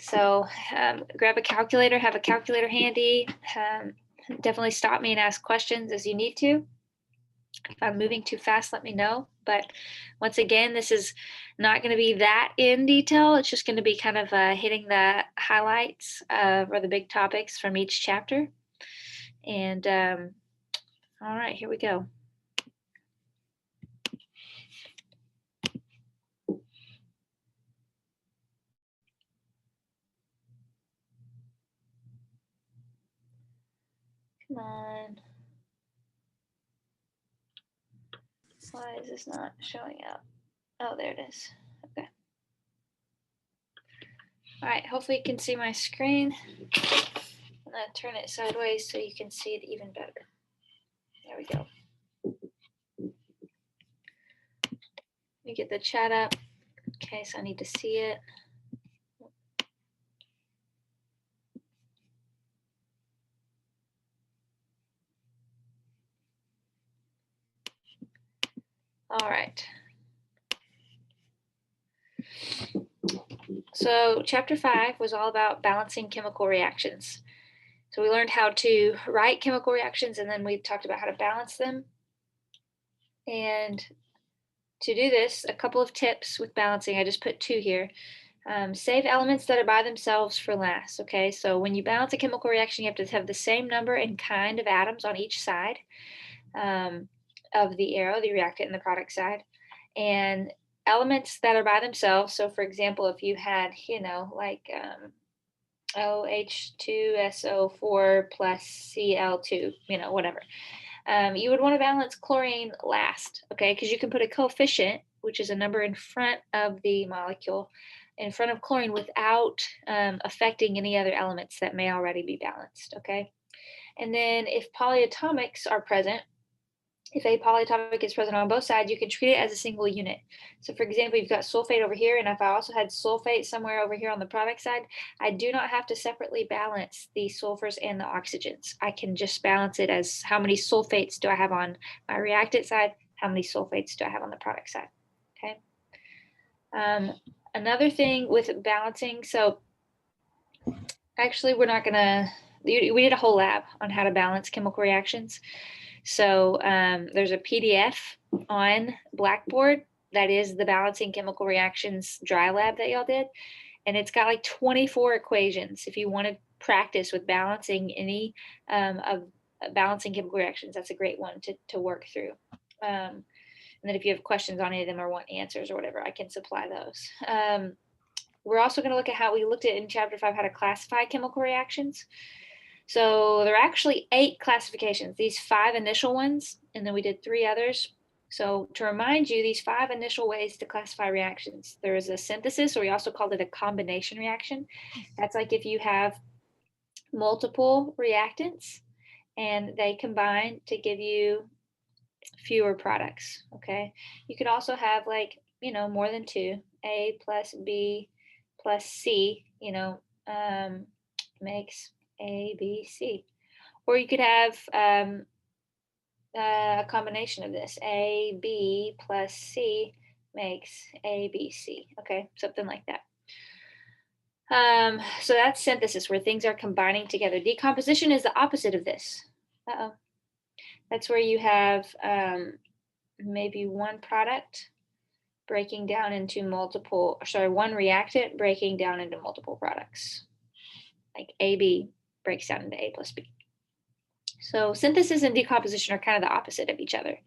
So grab a calculator, have a calculator handy. Definitely stop me and ask questions as you need to. If I'm moving too fast, let me know. But once again, this is not going to be that in detail. It's just going to be kind of hitting the highlights or the big topics from each chapter. And all right, here we go. Come on. Why is this not showing up? Oh, there it is. Okay. All right, hopefully you can see my screen. I'm going to turn it sideways so you can see it even better. There we go. Let me get the chat up. Okay, so I need to see it. All right. So chapter 5 was all about balancing chemical reactions. So we learned how to write chemical reactions, and then we talked about how to balance them. And to do this, a couple of tips with balancing. I just put 2 here. Save elements that are by themselves for last. Okay, so when you balance a chemical reaction, you have to have the same number and kind of atoms on each side of the arrow, the reactant and the product side. And elements that are by themselves. So for example, if you had, like OH2SO4 plus Cl2, whatever. You would want to balance chlorine last, okay? Because you can put a coefficient, which is a number in front of the molecule, in front of chlorine without affecting any other elements that may already be balanced, okay? And then if polyatomics are present, if a polyatomic is present on both sides, you can treat it as a single unit. So for example, you've got sulfate over here, and if I also had sulfate somewhere over here on the product side, I do not have to separately balance the sulfurs and the oxygens. I can just balance it as how many sulfates do I have on my reactant side, how many sulfates do I have on the product side, okay? Another thing with balancing, so actually we're not gonna, we did a whole lab on how to balance chemical reactions. So there's a PDF on Blackboard that is the balancing chemical reactions dry lab that y'all did. And it's got like 24 equations. If you want to practice with balancing any of balancing chemical reactions, that's a great one to work through. And then if you have questions on any of them or want answers or whatever, I can supply those. We're also going to look at how we looked at in chapter 5 how to classify chemical reactions. So there are actually 8 classifications, these 5 initial ones, and then we did 3 others. So to remind you, these 5 initial ways to classify reactions, there is a synthesis, or we also called it a combination reaction. That's like if you have multiple reactants and they combine to give you fewer products, okay? You could also have like, more than 2, A plus B plus C, makes A, B, C. Or you could have a combination of this. A, B plus C makes A, B, C. Okay, something like that. So that's synthesis, where things are combining together. Decomposition is the opposite of this. Uh-oh. That's where you have maybe one product breaking down into one reactant breaking down into multiple products. Like AB breaks down into A plus B. So synthesis and decomposition are kind of the opposite of each other.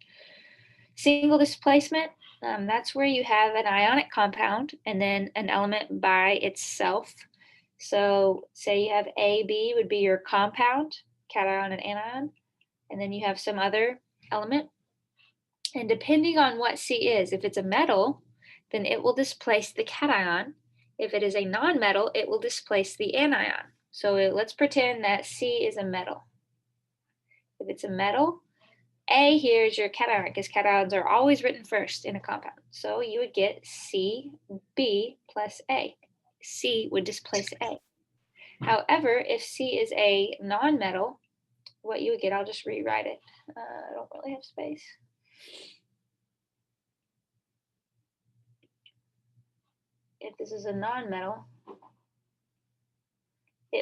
Single displacement, that's where you have an ionic compound and then an element by itself. So say you have AB would be your compound, cation and anion, and then you have some other element. And depending on what C is, if it's a metal, then it will displace the cation. If it is a non-metal, it will displace the anion. So let's pretend that C is a metal. If it's a metal, A here is your cation, because cations are always written first in a compound. So you would get CB plus A. C would displace A. However, if C is a non-metal, what you would get, I'll just rewrite it. I don't really have space. If this is a non-metal,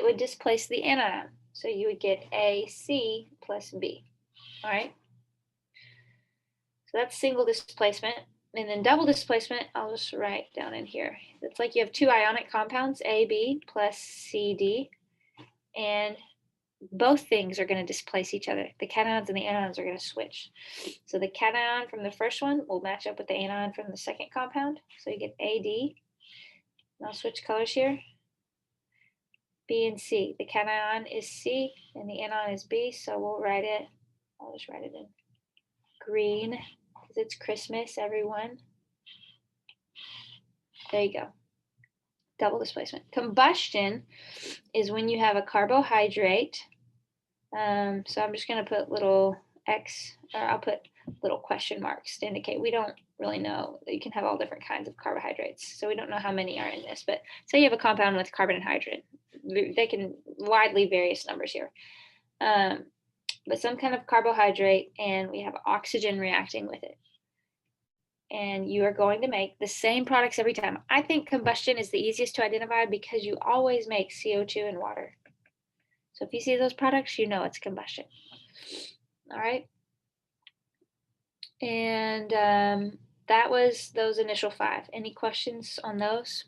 it would displace the anion. So you would get AC plus B. All right. So that's single displacement. And then double displacement, I'll just write down in here. It's like you have two ionic compounds, AB plus CD, and both things are going to displace each other. The cations and the anions are going to switch. So the cation from the first one will match up with the anion from the second compound. So you get AD. And I'll switch colors here. B and C. The cation is C and the anion is B. So we'll write it, I'll just write it in green because it's Christmas, everyone. There you go. Double displacement. Combustion is when you have a carbohydrate. So I'm just going to put little X, or I'll put little question marks to indicate we don't really know. You can have all different kinds of carbohydrates. So we don't know how many are in this, but say you have a compound with carbon and hydrogen. They can widely various numbers here. But some kind of carbohydrate, and we have oxygen reacting with it. And you are going to make the same products every time. I think combustion is the easiest to identify because you always make CO2 and water. So if you see those products, you know it's combustion. All right. And that was those initial 5. Any questions on those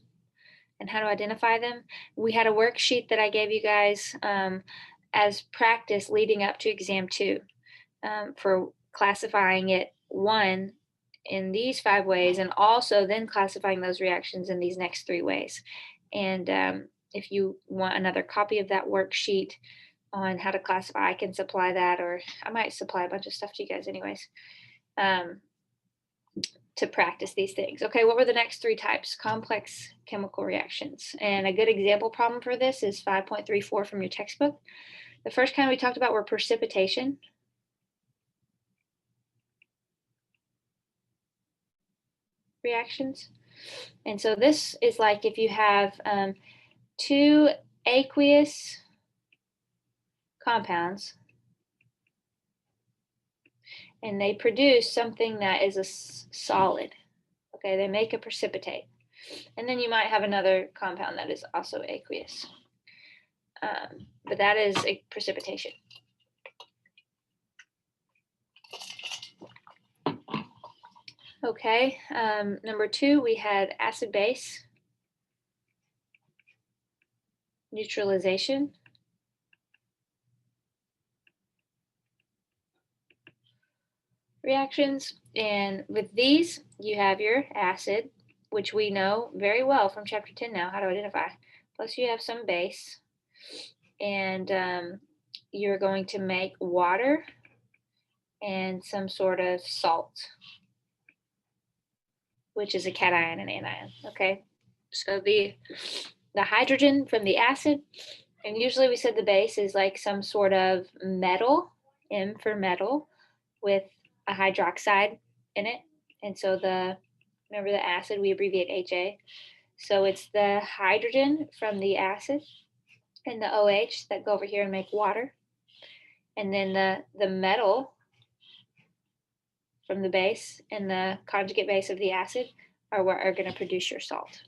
and how to identify them? We had a worksheet that I gave you guys as practice leading up to exam 2 for classifying it, 1, in these 5 ways, and also then classifying those reactions in these next 3 ways. And if you want another copy of that worksheet on how to classify, I can supply that, or I might supply a bunch of stuff to you guys anyways, to practice these things. Okay, what were the next 3 types? Complex chemical reactions. And a good example problem for this is 5.34 from your textbook. The first kind we talked about were precipitation. Reactions. And so this is like if you have 2 aqueous compounds and they produce something that is a solid. Okay, they make a precipitate. And then you might have another compound that is also aqueous. But that is a precipitation. Okay, number 2, we had acid-base neutralization. Reactions, and with these, you have your acid, which we know very well from chapter 10 now, how to identify. Plus you have some base, and you're going to make water and some sort of salt, which is a cation and anion. Okay, so the hydrogen from the acid, and usually we said the base is like some sort of metal, M for metal, with a hydroxide in it. And so remember the acid, we abbreviate HA. So it's the hydrogen from the acid and the OH that go over here and make water. And then the metal from the base and the conjugate base of the acid are what are going to produce your salt.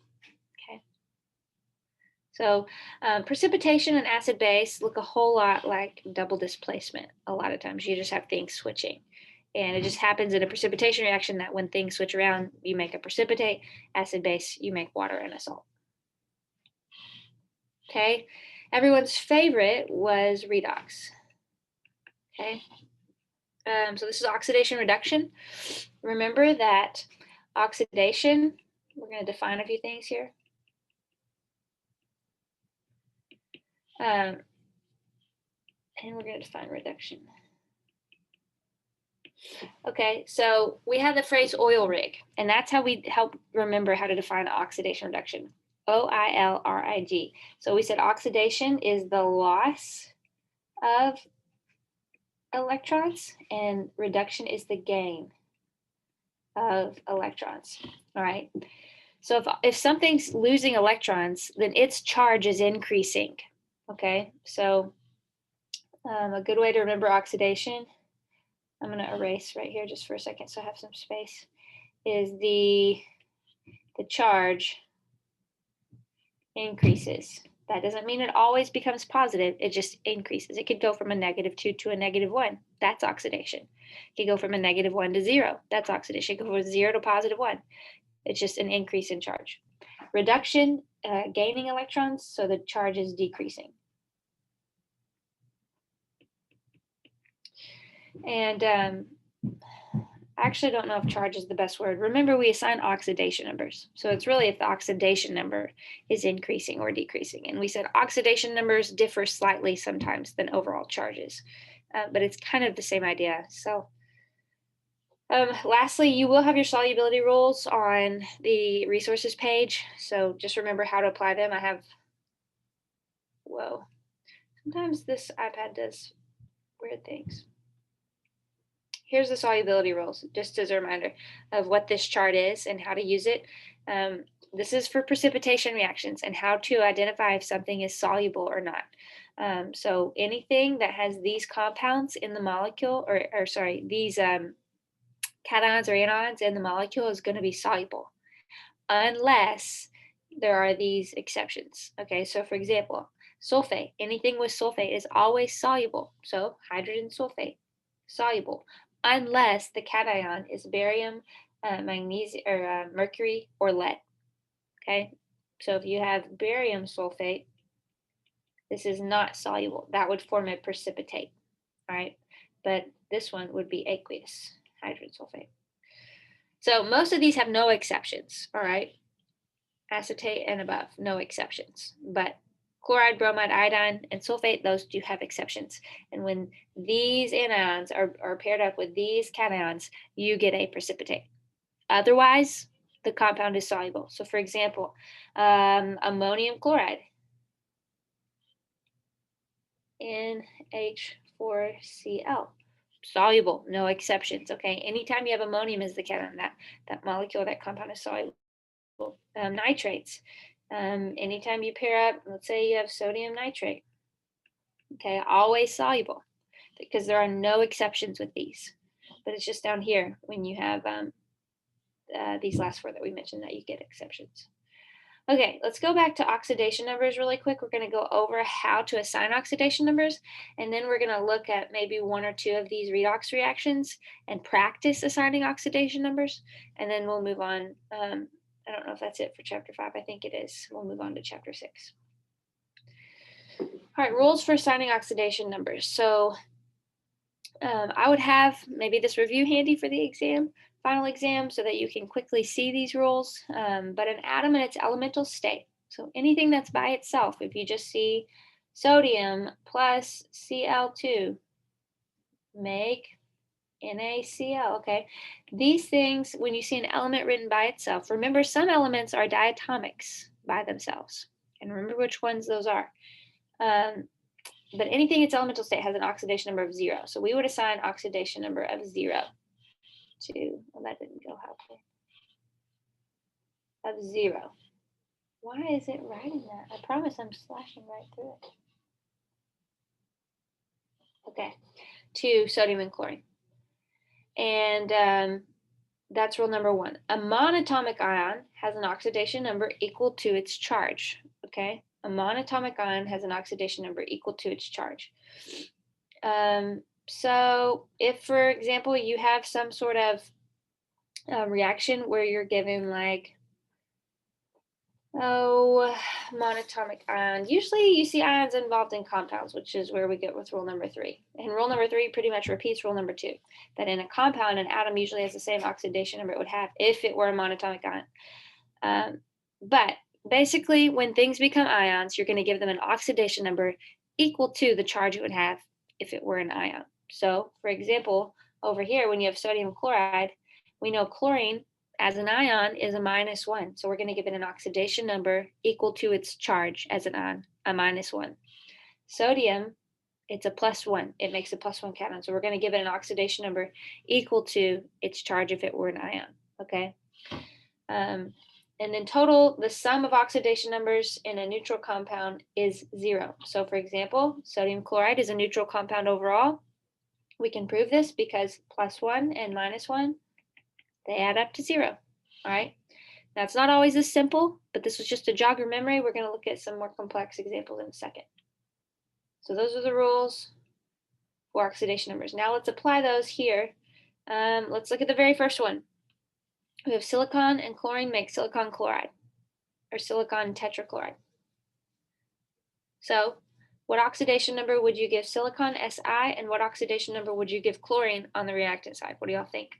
Okay. So precipitation and acid base look a whole lot like double displacement. A lot of times you just have things switching. And it just happens in a precipitation reaction that when things switch around, you make a precipitate, acid base, you make water and a salt. Okay, everyone's favorite was redox. Okay, so this is oxidation reduction. Remember that oxidation, we're going to define a few things here. And we're going to define reduction. Okay, so we have the phrase oil rig, and that's how we help remember how to define oxidation reduction. OILRIG. So we said oxidation is the loss of electrons, and reduction is the gain of electrons. All right. So if something's losing electrons, then its charge is increasing. Okay. So a good way to remember oxidation, I'm going to erase right here just for a second so I have some space, is the charge increases. That doesn't mean it always becomes positive. It just increases. It could go from a -2 to a -1. That's oxidation. It could go from a -1 to 0. That's oxidation. It could go from 0 to +1. It's just an increase in charge. Reduction, gaining electrons, so the charge is decreasing. And I actually don't know if charge is the best word. Remember, we assign oxidation numbers. So it's really if the oxidation number is increasing or decreasing. And we said oxidation numbers differ slightly sometimes than overall charges, but it's kind of the same idea. So lastly, you will have your solubility rules on the resources page. So just remember how to apply them. I have, whoa, sometimes this iPad does weird things. Here's the solubility rules, just as a reminder of what this chart is and how to use it. This is for precipitation reactions and how to identify if something is soluble or not. So anything that has these compounds in the molecule, or sorry, these cations or anions in the molecule is going to be soluble, unless there are these exceptions. Okay, so for example, sulfate, anything with sulfate is always soluble. So hydrogen sulfate, soluble, unless the cation is barium, magnesium, or mercury, or lead. Okay, so if you have barium sulfate, this is not soluble. That would form a precipitate. All right, but this one would be aqueous hydrogen sulfate. So most of these have no exceptions. All right, acetate and above, no exceptions. But chloride, bromide, iodine, and sulfate, those do have exceptions. And when these anions are paired up with these cations, you get a precipitate. Otherwise, the compound is soluble. So for example, ammonium chloride, NH4Cl, soluble, no exceptions. Okay, anytime you have ammonium as the cation, that molecule, that compound is soluble. Nitrates, anytime you pair up, let's say you have sodium nitrate, okay, always soluble, because there are no exceptions with these. But it's just down here when you have these last four that we mentioned that you get exceptions. Okay, let's go back to oxidation numbers really quick. We're going to go over how to assign oxidation numbers, and then we're going to look at maybe one or two of these redox reactions and practice assigning oxidation numbers, and then we'll move on. I don't know if that's it for chapter 5. I think it is. We'll move on to chapter 6. All right, rules for assigning oxidation numbers. So I would have maybe this review handy for the exam, final exam, so that you can quickly see these rules. But an atom in its elemental state, so anything that's by itself, if you just see sodium plus Cl2 make NaCl, okay? These things, when you see an element written by itself, remember some elements are diatomics by themselves. And remember which ones those are. But anything in its elemental state has an oxidation number of 0. So we would assign oxidation number of 0 to, well, that didn't go halfway, of 0. Why is it writing that? I promise I'm slashing right through it. Okay, to sodium and chlorine. And that's rule number 1. A monatomic ion has an oxidation number equal to its charge, okay? A monatomic ion has an oxidation number equal to its charge. So if, for example, you have some sort of reaction where you're given like, monatomic ion. Usually you see ions involved in compounds, which is where we get with rule number 3. And rule number 3 pretty much repeats rule number 2, that in a compound, an atom usually has the same oxidation number it would have if it were a monatomic ion. But basically, when things become ions, you're going to give them an oxidation number equal to the charge it would have if it were an ion. So, for example, over here, when you have sodium chloride, we know chlorine as an ion is a -1. So we're going to give it an oxidation number equal to its charge as an ion, a -1. Sodium, it's a +1. It makes a +1 cation. So we're going to give it an oxidation number equal to its charge if it were an ion, okay? And in total, the sum of oxidation numbers in a neutral compound is 0. So for example, sodium chloride is a neutral compound overall. We can prove this because +1 and -1, they add up to 0, all right? Now, it's not always this simple, but this was just to jog your memory. We're going to look at some more complex examples in a second. So those are the rules for oxidation numbers. Now let's apply those here. Let's look at the very first one. We have silicon and chlorine make silicon chloride, or silicon tetrachloride. So what oxidation number would you give silicon, Si, and what oxidation number would you give chlorine on the reactant side? What do y'all think?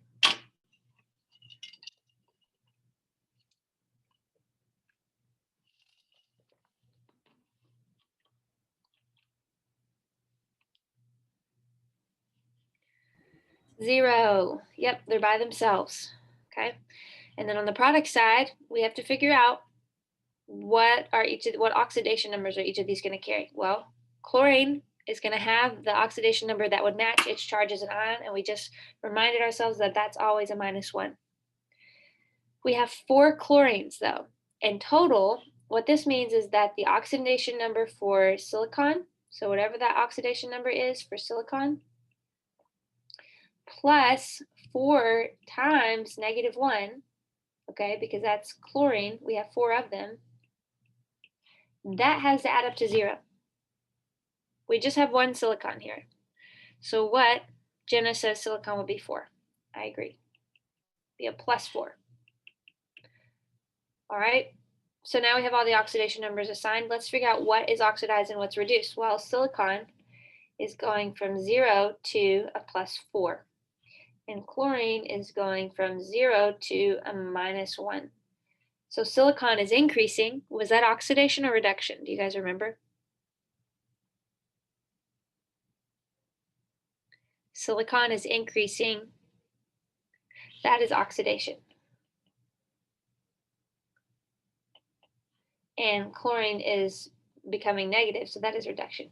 Zero. Yep, they're by themselves. Okay. And then on the product side, we have to figure out what oxidation numbers are each of these going to carry. Well, chlorine is going to have the oxidation number that would match its charge as an ion, and we just reminded ourselves that that's always a -1. We have 4 chlorines though. In total, what this means is that the oxidation number for silicon, so whatever that oxidation number is for silicon, plus 4 times -1, okay, because that's chlorine, we have 4 of them, that has to add up to 0. We just have 1 silicon here. So what? Jenna says silicon would be 4. I agree. Be a +4. All right. So now we have all the oxidation numbers assigned. Let's figure out what is oxidized and what's reduced. Well, silicon is going from 0 to a +4. And chlorine is going from 0 to a -1. So silicon is increasing. Was that oxidation or reduction? Do you guys remember? Silicon is increasing. That is oxidation. And chlorine is becoming negative, so that is reduction.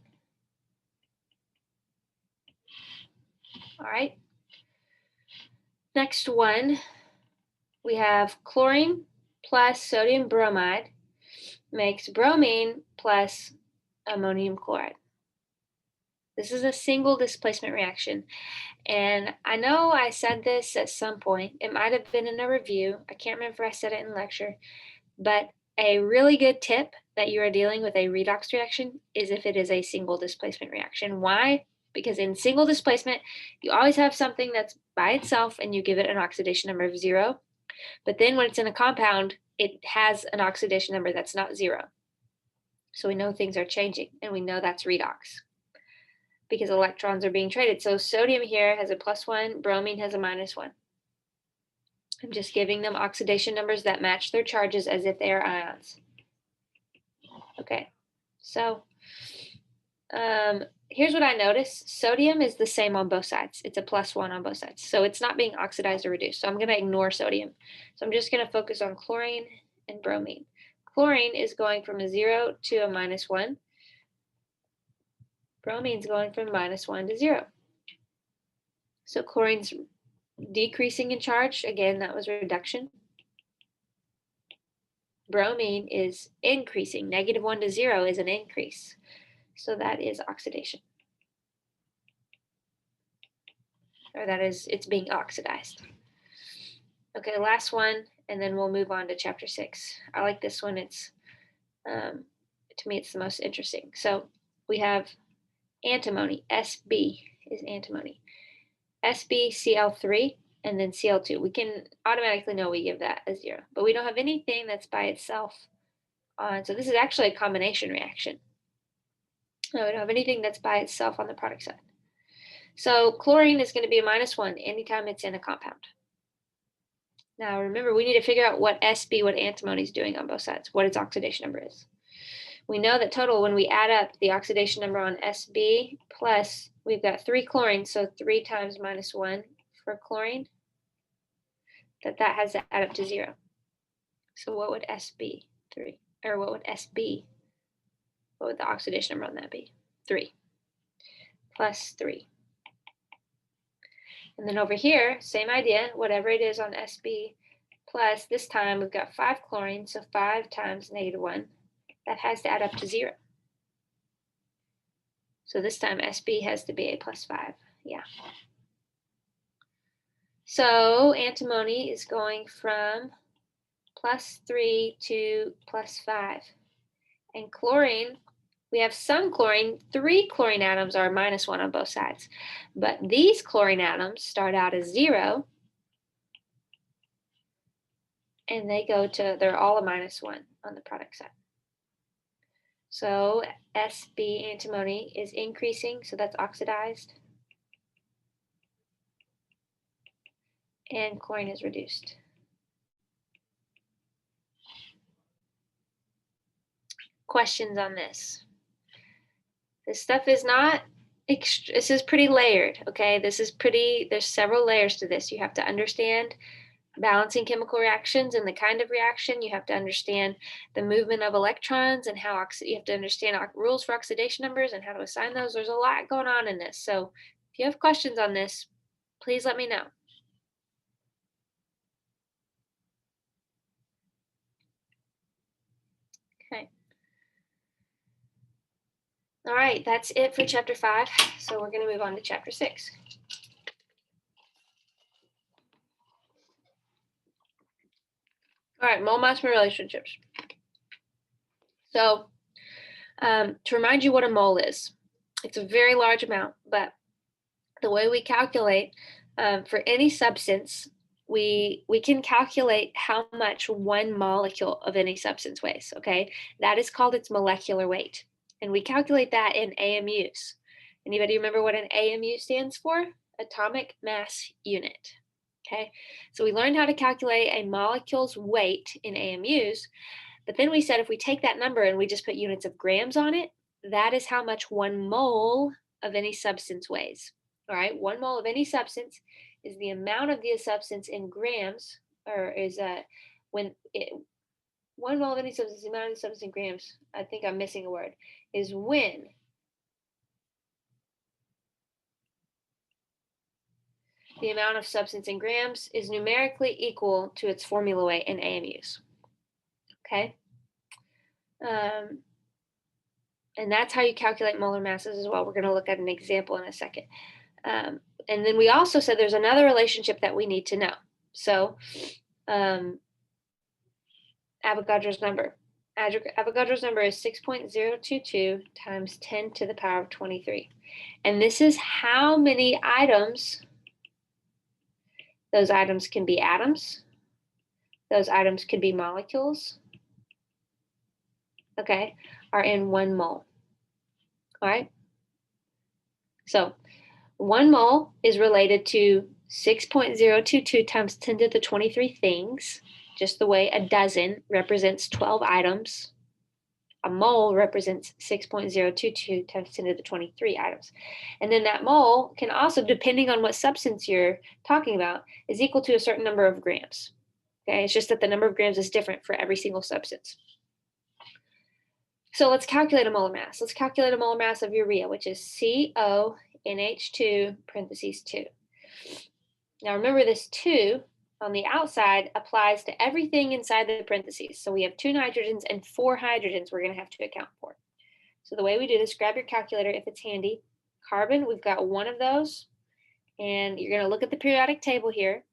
All right. Next one, we have chlorine plus sodium bromide makes bromine plus ammonium chloride. This is a single displacement reaction. And I know I said this at some point. It might have been in a review. I can't remember if I said it in lecture. But a really good tip that you are dealing with a redox reaction is if it is a single displacement reaction. Why? Because in single displacement, you always have something that's by itself and you give it an oxidation number of 0. But then when it's in a compound, it has an oxidation number that's not 0. So we know things are changing, and we know that's redox because electrons are being traded. So sodium here has a +1, bromine has a -1. I'm just giving them oxidation numbers that match their charges as if they are ions. Okay, so here's what I noticed. Sodium is the same on both sides. It's a +1 on both sides. So it's not being oxidized or reduced. So I'm going to ignore sodium. So I'm just going to focus on chlorine and bromine. Chlorine is going from a 0 to a -1. Bromine's going from -1 to 0. So chlorine's decreasing in charge. Again, that was reduction. Bromine is increasing. -1 to 0 is an increase. So that is oxidation. Or that is, it's being oxidized. Okay, last one, and then we'll move on to chapter 6. I like this one. It's, to me, it's the most interesting. So we have antimony. SB is antimony. SbCl3 and then Cl2. We can automatically know we give that a 0, but we don't have anything that's by itself on. So this is actually a combination reaction. No, we don't have anything that's by itself on the product side. So chlorine is going to be a -1 anytime it's in a compound. Now remember, we need to figure out what SB, what antimony is doing on both sides, what its oxidation number is. We know that total, when we add up the oxidation number on SB plus, we've got 3 chlorine, so 3 times -1 for chlorine, that has to add up to 0. So what would SB3, or what would SB, what would the oxidation number on that be? 3 plus 3. And then over here, same idea, whatever it is on SB, plus this time we've got 5 chlorine, so 5 times -1, that has to add up to 0. So this time SB has to be a +5, yeah. So antimony is going from +3 to +5. And chlorine, we have some chlorine, 3 chlorine atoms are -1 on both sides. But these chlorine atoms start out as 0, and they're all a -1 on the product side. So Sb antimony is increasing, so that's oxidized. And chlorine is reduced. Questions on this? This stuff is not, this is pretty layered, okay? There's several layers to this. You have to understand balancing chemical reactions and the kind of reaction. You have to understand the movement of electrons and how you have to understand rules for oxidation numbers and how to assign those. There's a lot going on in this. So if you have questions on this, please let me know. Okay. All right, that's it for chapter 5. So we're going to move on to chapter 6. All right, mole-mass relationships. So to remind you what a mole is, it's a very large amount, but the way we calculate for any substance, we can calculate how much one molecule of any substance weighs, okay? That is called its molecular weight. And we calculate that in AMUs. Anybody remember what an AMU stands for? Atomic mass unit. Okay, so we learned how to calculate a molecule's weight in AMUs, but then we said if we take that number and we just put units of grams on it, that is how much 1 mole of any substance weighs. All right, 1 mole of any substance is the amount of the substance in grams, or is 1 mole of any substance, the amount of the substance in grams, I think I'm missing a word, is when the amount of substance in grams is numerically equal to its formula weight in AMUs. Okay? And that's how you calculate molar masses as well. We're going to look at an example in a second. And then we also said there's another relationship that we need to know. So Avogadro's number. Avogadro's number is 6.022 times 10 to the power of 23. And this is how many items. Those items can be atoms. Those items can be molecules. Okay, are in 1 mole. All right. So 1 mole is related to 6.022 times 10 to the 23 things, just the way a dozen represents 12 items. A mole represents 6.022 times 10 to the 23 items. And then that mole can also, depending on what substance you're talking about, is equal to a certain number of grams. Okay, it's just that the number of grams is different for every single substance. So let's calculate a molar mass. Let's calculate a molar mass of urea, which is CONH2 parentheses 2. Now remember, this 2 on the outside applies to everything inside the parentheses. So we have 2 nitrogens and 4 hydrogens we're going to have to account for. So the way we do this, grab your calculator if it's handy. Carbon, we've got 1 of those. And you're going to look at the periodic table here.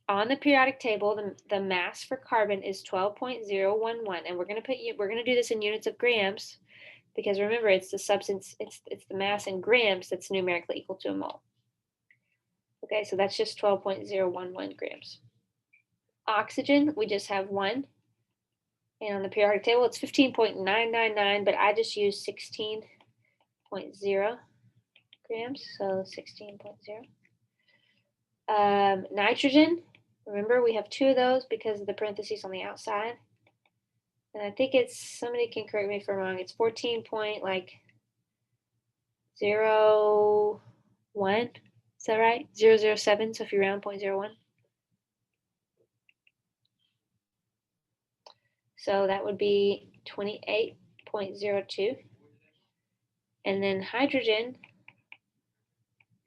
On the periodic table, the mass for carbon is 12.011, and we're going to do this in units of grams, because remember, it's the substance, it's the mass in grams that's numerically equal to a mole. Okay, so that's just 12.011 grams. Oxygen, we just have 1, and on the periodic table, it's 15.999, but I just use 16.0 grams, so 16.0. Nitrogen. Remember, we have 2 of those because of the parentheses on the outside. And I think it's, somebody can correct me if I'm wrong, it's 14.01. Is that right? 007, so if you round 0.01. So that would be 28.02. And then hydrogen,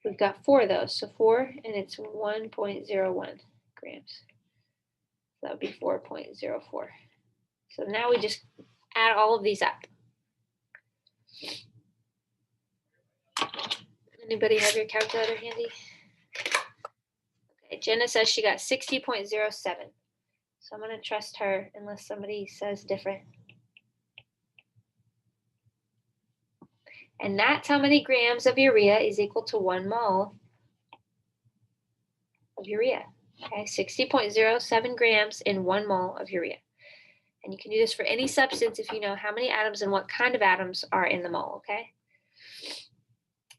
we've got 4 of those. So 4, and it's 1.01 grams. So that would be 4.04. So now we just add all of these up. Anybody have your calculator handy? Okay, Jenna says she got 60.07. So So I'm going to trust her unless somebody says different. And that's how many grams of urea is equal to 1 mole of urea. Okay, 60.07 grams in 1 mole of urea. And you can do this for any substance if you know how many atoms and what kind of atoms are in the mole, okay?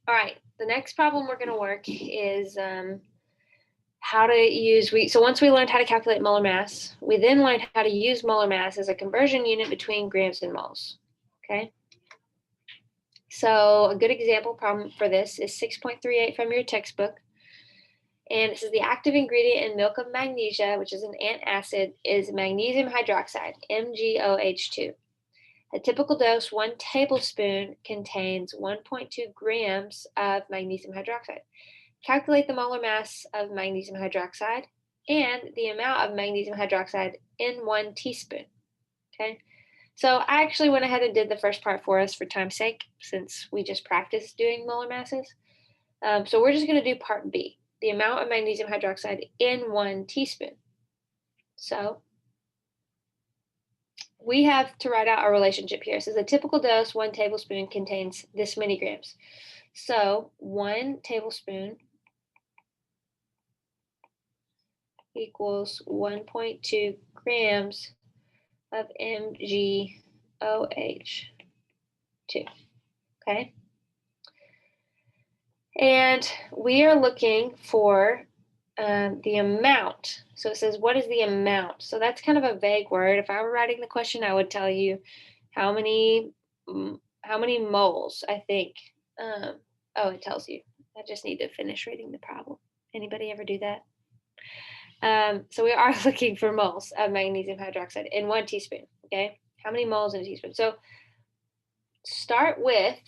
All right, the next problem we're going to work is how to use, so once we learned how to calculate molar mass, we then learned how to use molar mass as a conversion unit between grams and moles, okay? So a good example problem for this is 6.38 from your textbook. And it says the active ingredient in milk of magnesia, which is an antacid, is magnesium hydroxide, MgOH2. A typical dose, 1 tablespoon, contains 1.2 grams of magnesium hydroxide. Calculate the molar mass of magnesium hydroxide and the amount of magnesium hydroxide in 1 teaspoon. Okay, so I actually went ahead and did the first part for us for time's sake, since we just practiced doing molar masses. So we're just going to do part B, the amount of magnesium hydroxide in 1 teaspoon. So we have to write out our relationship here. It says a typical dose, 1 tablespoon, contains this many grams. So 1 tablespoon equals 1.2 grams of MgOH2. Okay. And we are looking for the amount. So it says, what is the amount? So that's kind of a vague word. If I were writing the question, I would tell you how many moles, I think. Oh, it tells you. I just need to finish reading the problem. Anybody ever do that? So we are looking for moles of magnesium hydroxide in 1 teaspoon, okay? How many moles in a teaspoon? So start with,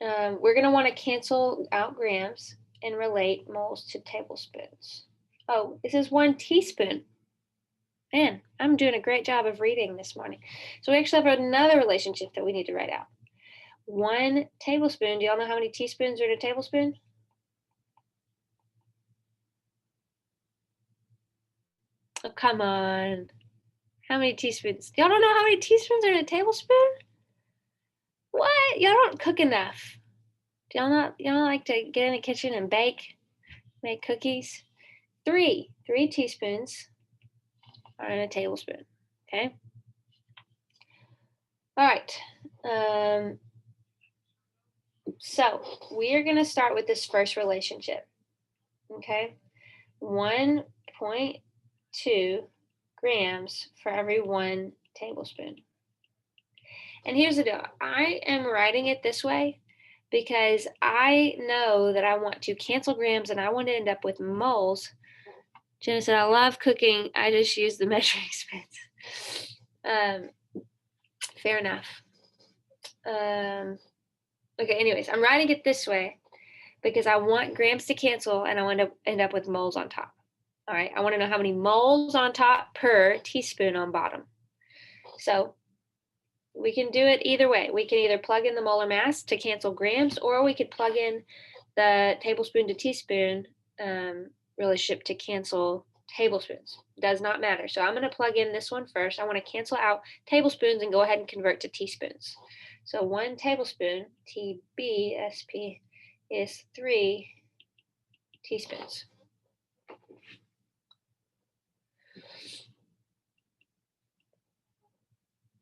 we're going to want to cancel out grams and relate moles to tablespoons. Oh, this is 1 teaspoon. Man, I'm doing a great job of reading this morning. So we actually have another relationship that we need to write out. 1 tablespoon. Do y'all know how many teaspoons are in a tablespoon? Oh, come on. How many teaspoons? Y'all don't know how many teaspoons are in a tablespoon? What? Y'all don't cook enough. Y'all not like to get in the kitchen and bake, make cookies? 3 teaspoons are in a tablespoon. Okay. All right. So we are going to start with this first relationship. Okay. 1.2 grams for every 1 tablespoon. And here's the deal. I am writing it this way because I know that I want to cancel grams and I want to end up with moles. Jenna said, I love cooking. I just use the measuring spoons. Fair enough. Okay, anyways, I'm writing it this way because I want grams to cancel and I want to end up with moles on top. All right, I want to know how many moles on top per teaspoon on bottom. So we can do it either way. We can either plug in the molar mass to cancel grams, or we could plug in the tablespoon to teaspoon relationship to cancel tablespoons. Does not matter. So I'm going to plug in this one first. I want to cancel out tablespoons and go ahead and convert to teaspoons. So 1 tablespoon, TBSP, is 3 teaspoons.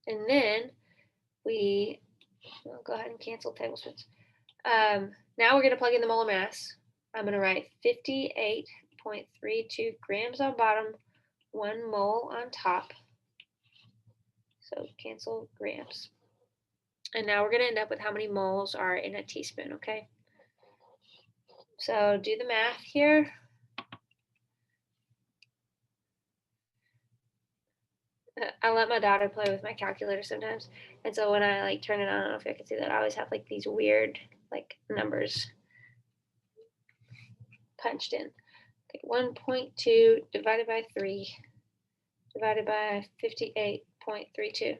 And then we'll go ahead and cancel tablespoons. Now we're going to plug in the molar mass. I'm going to write 58.32 grams on bottom, 1 mole on top. So cancel grams. And now we're going to end up with how many moles are in a teaspoon, okay? So do the math here. I let my daughter play with my calculator sometimes. And so when I turn it on, I don't know if you can see that, I always have these weird numbers punched in. Okay, 1.2 divided by 3 divided by 58.32.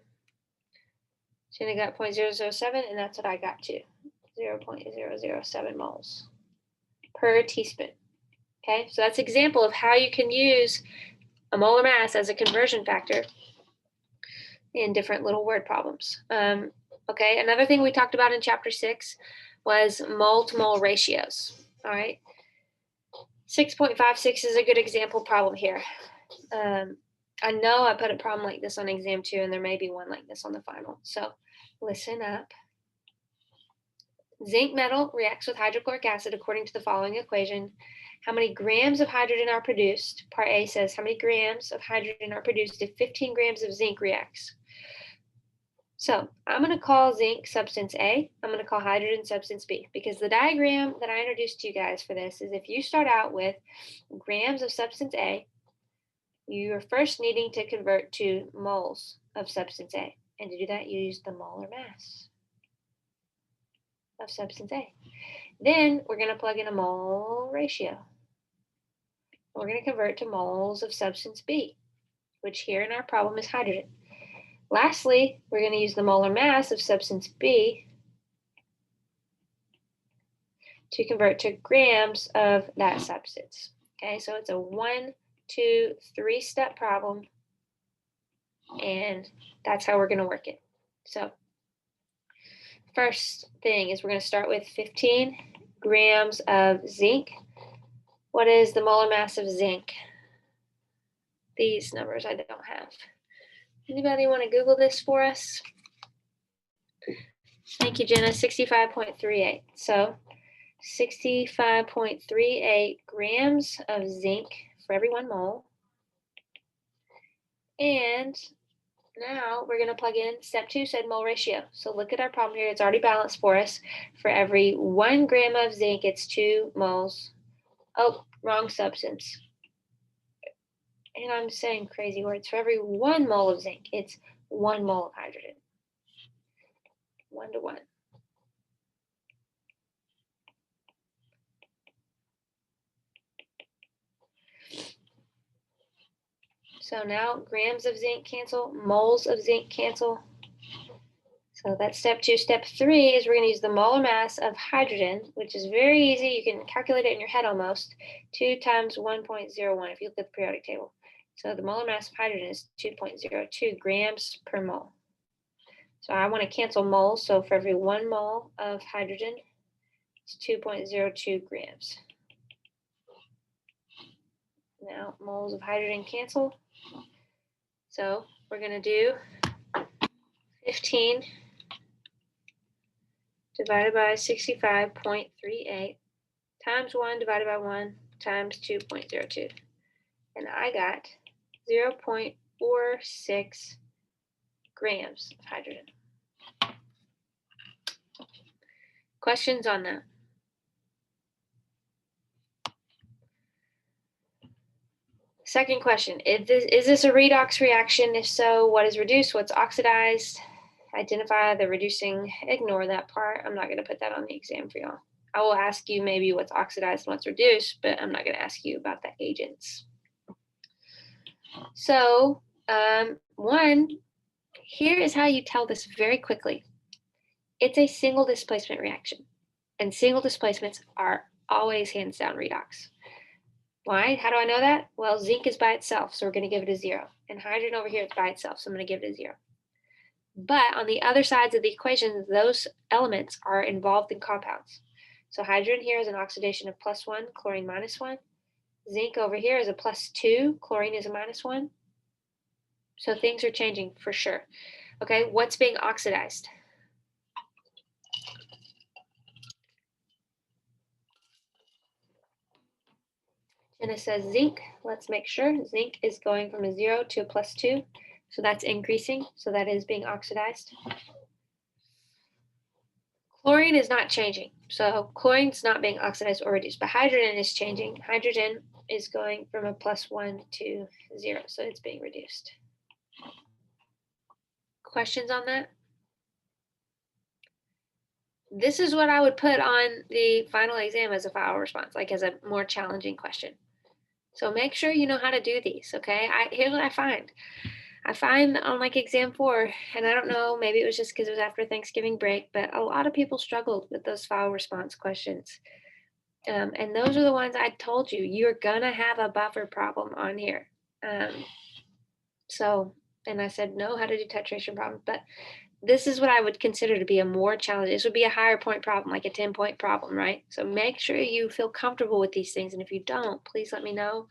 Jenna got 0.007, and that's what I got too. 0.007 moles per teaspoon. Okay, so that's an example of how you can use a molar mass as a conversion factor in different little word problems. Okay, another thing we talked about in chapter 6 was mole to mole ratios. All right, 6.56 is a good example problem here. I know I put a problem like this on exam 2, and there may be one like this on the final. So listen up. Zinc metal reacts with hydrochloric acid according to the following equation. How many grams of hydrogen are produced? Part A says how many grams of hydrogen are produced if 15 grams of zinc reacts. So I'm going to call zinc substance A. I'm going to call hydrogen substance B, because the diagram that I introduced to you guys for this is if you start out with grams of substance A, you are first needing to convert to moles of substance A. And to do that, you use the molar mass of substance A. Then we're going to plug in a mole ratio. We're going to convert to moles of substance B, which here in our problem is hydrogen. Lastly, we're going to use the molar mass of substance B to convert to grams of that substance. Okay, so it's a 1, 2, 3 step problem, and that's how we're going to work it. So first thing is we're going to start with 15 grams of zinc. What is the molar mass of zinc? These numbers I don't have. Anybody want to Google this for us? Thank you, Jenna. 65.38. So 65.38 grams of zinc for every 1 mole. And now we're going to plug in step 2 said mole ratio. So look at our problem here. It's already balanced for us. For every 1 gram of zinc, it's 2 moles. Oh, wrong substance. And I'm saying crazy words. For every 1 mole of zinc, it's 1 mole of hydrogen. 1 to 1. So now grams of zinc cancel, moles of zinc cancel. So that's step 2. Step 3 is we're going to use the molar mass of hydrogen, which is very easy. You can calculate it in your head almost. 2 times 1.01 if you look at the periodic table. So the molar mass of hydrogen is 2.02 grams per mole. So I want to cancel moles. So for every 1 mole of hydrogen, it's 2.02 grams. Now moles of hydrogen cancel. So we're going to do 15 divided by 65.38 times 1 divided by 1 times 2.02. And I got 0.46 grams of hydrogen. Questions on that? Second question, is this a redox reaction? If so, what is reduced? What's oxidized? Identify the reducing, ignore that part. I'm not going to put that on the exam for y'all. I will ask you maybe what's oxidized and what's reduced, but I'm not going to ask you about the agents. So, one, here is how you tell this very quickly. It's a single displacement reaction, and single displacements are always hands down redox. Why? How do I know that? Well, zinc is by itself, so we're going to give it a 0. And hydrogen over here is by itself, so I'm going to give it a 0. But on the other sides of the equation, those elements are involved in compounds. So hydrogen here is an oxidation of +1, chlorine -1. Zinc over here is a +2, chlorine is a -1. So things are changing for sure. Okay, what's being oxidized? And it says zinc. Let's make sure. Zinc is going from a 0 to a +2. So that's increasing. So that is being oxidized. Chlorine is not changing. So chlorine's not being oxidized or reduced, but hydrogen is changing. Hydrogen is going from a +1 to 0. So it's being reduced. Questions on that? This is what I would put on the final exam as a file response, like as a more challenging question. So make sure you know how to do these, okay? Here's what I find. I find on like exam 4, and I don't know, maybe it was just because it was after Thanksgiving break, but a lot of people struggled with those file response questions. And those are the ones I told you, you're gonna have a buffer problem on here. And I said, know how to do titration problems, but this is what I would consider to be a more challenging. This would be a higher point problem, like a 10-point problem, right? So make sure you feel comfortable with these things. And if you don't, please let me know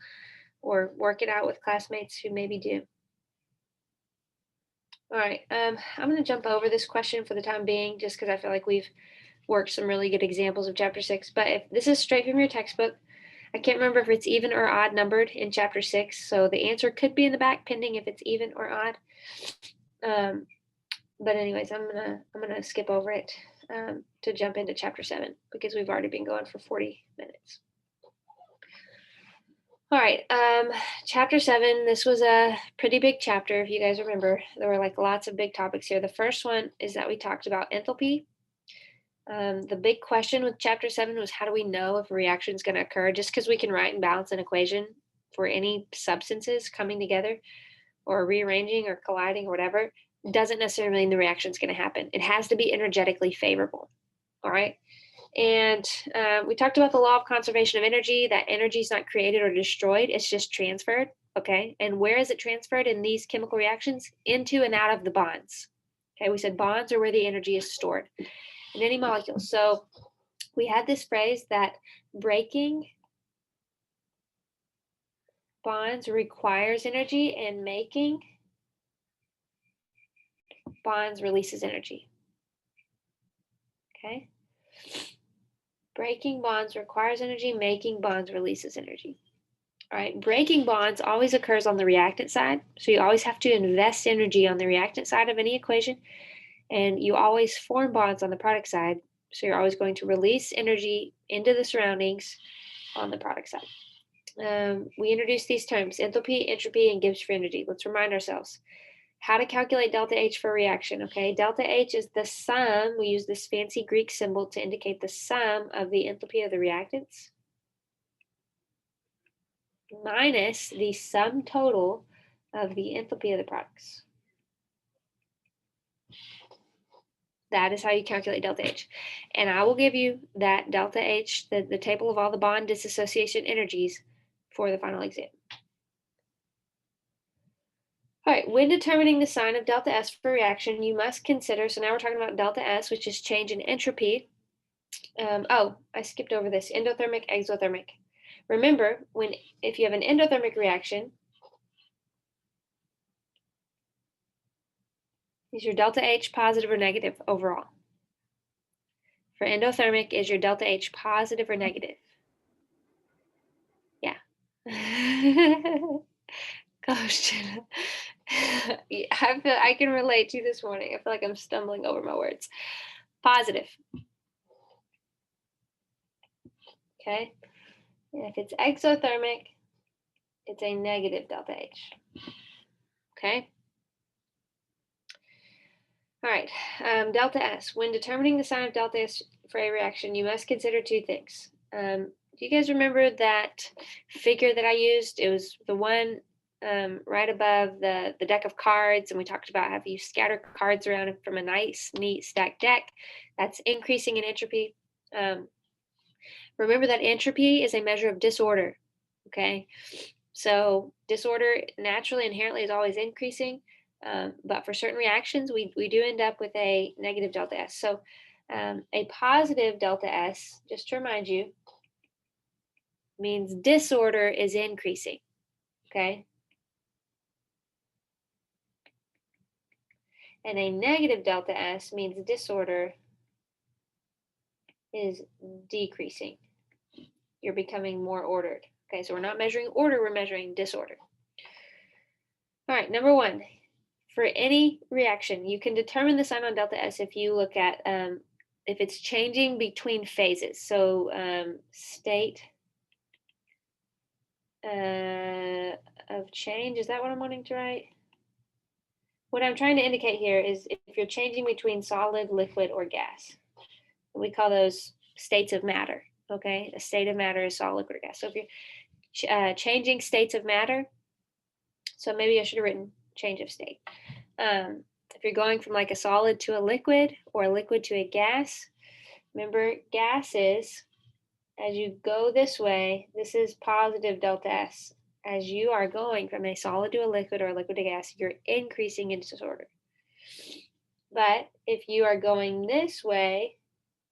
or work it out with classmates who maybe do. All right, I'm gonna jump over this question for the time being, just because I feel like we've worked some really good examples of chapter 6, but if this is straight from your textbook, I can't remember if it's even or odd numbered in chapter 6, so the answer could be in the back pending if it's even or odd. But anyways, I'm gonna skip over it to jump into chapter 7 because we've already been going for 40 minutes. All right, chapter 7, this was a pretty big chapter. If you guys remember, there were like lots of big topics here. The first one is that we talked about enthalpy. The big question with chapter 7 was, how do we know if a reaction is going to occur? Just because we can write and balance an equation for any substances coming together or rearranging or colliding or whatever doesn't necessarily mean the reaction is going to happen. It has to be energetically favorable. All right. And we talked about the law of conservation of energy, that energy is not created or destroyed, it's just transferred. Okay. And where is it transferred in these chemical reactions? Into and out of the bonds. Okay. We said bonds are where the energy is stored in any molecule. So we had this phrase that breaking bonds requires energy and making bonds releases energy. Okay. Breaking bonds requires energy, making bonds releases energy. All right, breaking bonds always occurs on the reactant side. So you always have to invest energy on the reactant side of any equation. And you always form bonds on the product side. So you're always going to release energy into the surroundings on the product side. We introduced these terms, enthalpy, entropy, and Gibbs free energy. Let's remind ourselves how to calculate delta H for a reaction, okay? Delta H is the sum. We use this fancy Greek symbol to indicate the sum of the enthalpy of the reactants minus the sum total of the enthalpy of the products. That is how you calculate delta H. And I will give you that delta H, the table of all the bond dissociation energies for the final exam. All right, when determining the sign of delta S for reaction, you must consider, so now we're talking about delta S, which is change in entropy. I skipped over this, endothermic, exothermic. Remember, if you have an endothermic reaction, is your delta H positive or negative overall? For endothermic, is your delta H positive or negative? Yeah. Gosh, Jenna. I can relate to you this morning. I feel like I'm stumbling over my words. Positive. Okay. And if it's exothermic, it's a negative delta H. Okay. All right. Delta S. When determining the sign of delta S for a reaction, you must consider two things. Do you guys remember that figure that I used? It was the one right above the deck of cards, and we talked about how you scatter cards around from a nice, neat stacked deck. That's increasing in entropy. Remember that entropy is a measure of disorder. Okay, so disorder naturally, inherently, is always increasing, but for certain reactions, we do end up with a negative delta S. So a positive delta S, just to remind you, means disorder is increasing. Okay. And a negative delta S means disorder is decreasing. You're becoming more ordered. Okay, so we're not measuring order, we're measuring disorder. All right, number one, for any reaction, you can determine the sign on delta S if you look at if it's changing between phases. So state of change, is that what I'm wanting to write? What I'm trying to indicate here is if you're changing between solid, liquid, or gas. We call those states of matter, okay? A state of matter is solid, liquid, or gas. So if you're changing states of matter, so maybe I should have written change of state. If you're going from like a solid to a liquid or a liquid to a gas, remember gases as you go this way, this is positive delta S. As you are going from a solid to a liquid or a liquid to gas, you're increasing in disorder. But if you are going this way,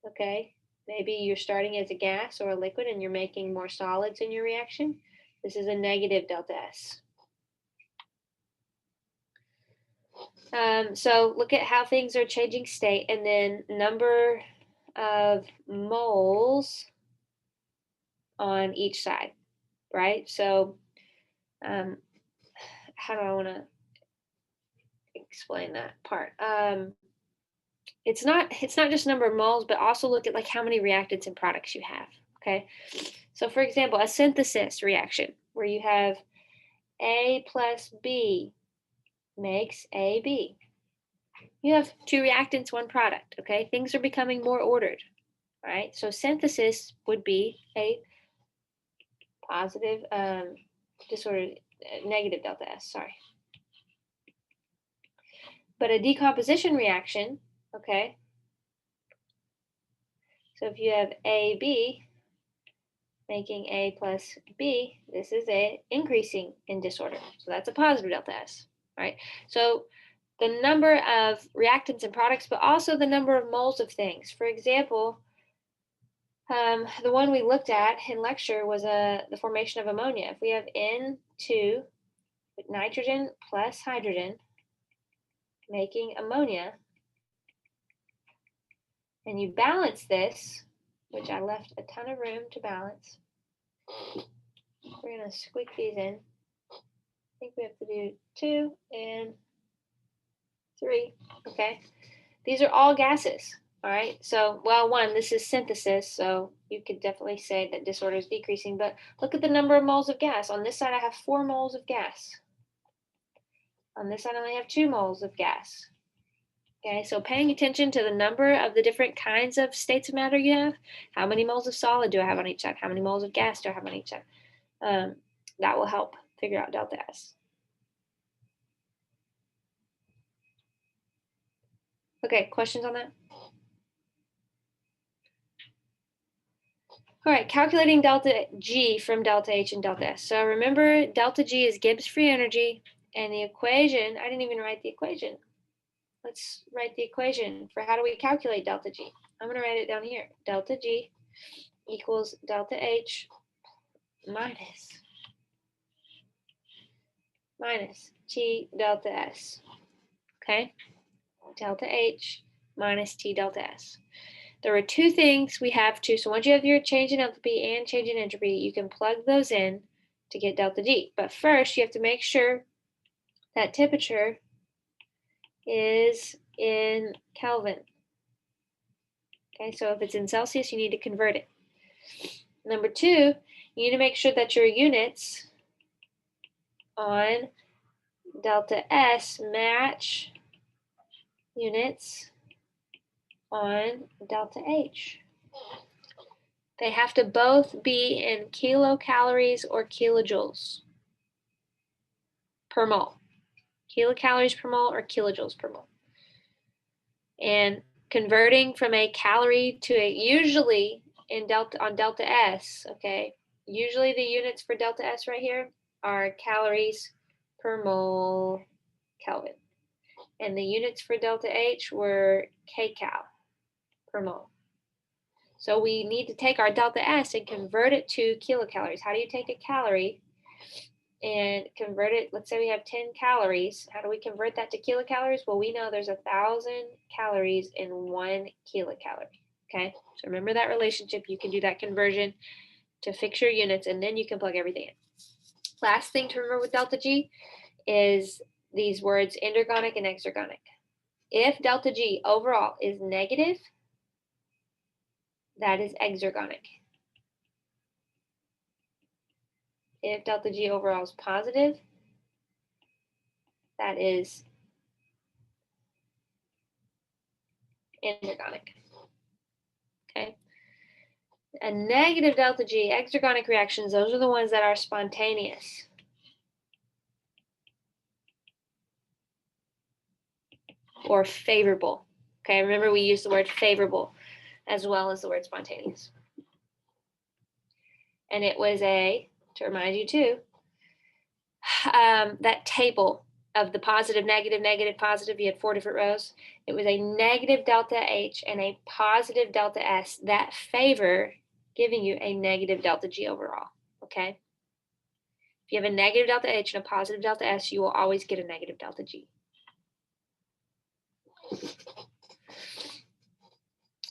okay, maybe you're starting as a gas or a liquid and you're making more solids in your reaction, this is a negative delta S. So look at how things are changing state and then number of moles on each side, right? So how do I want to explain that part? It's not just number of moles, but also look at like how many reactants and products you have. Okay, so for example, a synthesis reaction where you have A plus B makes AB. You have 2 reactants, 1 product. Okay, things are becoming more ordered. All right, so synthesis would be a positive disordered negative delta S. Sorry. But a decomposition reaction, okay, so if you have AB making A plus B, this is a increasing in disorder. So that's a positive delta S, right? So the number of reactants and products, but also the number of moles of things. For example, the one we looked at in lecture was the formation of ammonia. If we have N2 with nitrogen plus hydrogen making ammonia, and you balance this, which I left a ton of room to balance. We're going to squeak these in. I think we have to do 2 and 3. Okay. These are all gases. All right. So, well, 1, this is synthesis. So you could definitely say that disorder is decreasing. But look at the number of moles of gas. On this side, I have 4 moles of gas. On this side, I only have 2 moles of gas. Okay, so paying attention to the number of the different kinds of states of matter you have, how many moles of solid do I have on each side, how many moles of gas do I have on each side, that will help figure out delta S. Okay, questions on that? All right, calculating delta G from delta H and delta S. So remember, delta G is Gibbs free energy, and the equation, I didn't even write the equation. Let's write the equation for how do we calculate delta G. I'm going to write it down here. Delta G equals delta H minus T delta S. Okay? Delta H minus T delta S. There are 2 things we have to, so once you have your change in enthalpy and change in entropy, you can plug those in to get delta G. But first, you have to make sure that temperature is in Kelvin. Okay, so if it's in Celsius, you need to convert it. Number 2, you need to make sure that your units on delta S match units on delta H. They have to both be in kilocalories or kilojoules per mole. Kilocalories per mole or kilojoules per mole. And converting from a calorie to a, usually on delta S, okay, usually the units for delta S right here are calories per mole Kelvin. And the units for delta H were kcal per mole. So we need to take our delta S and convert it to kilocalories. How do you take a calorie and convert it? Let's say we have 10 calories. How do we convert that to kilocalories? Well, we know there's 1,000 calories in 1 kilocalorie. Okay, so remember that relationship. You can do that conversion to fix your units, and then you can plug everything in. Last thing to remember with delta G is these words endergonic and exergonic. If delta G overall is negative, that is exergonic. If delta G overall is positive, that is endergonic. Okay. A negative delta G, exergonic reactions, those are the ones that are spontaneous. Or favorable. Okay, remember we use the word favorable as well as the word spontaneous. And it was to remind you too, that table of the positive, negative, negative, positive, you had 4 different rows. It was a negative delta H and a positive delta S that favor giving you a negative delta G overall, okay? If you have a negative delta H and a positive delta S, you will always get a negative delta G.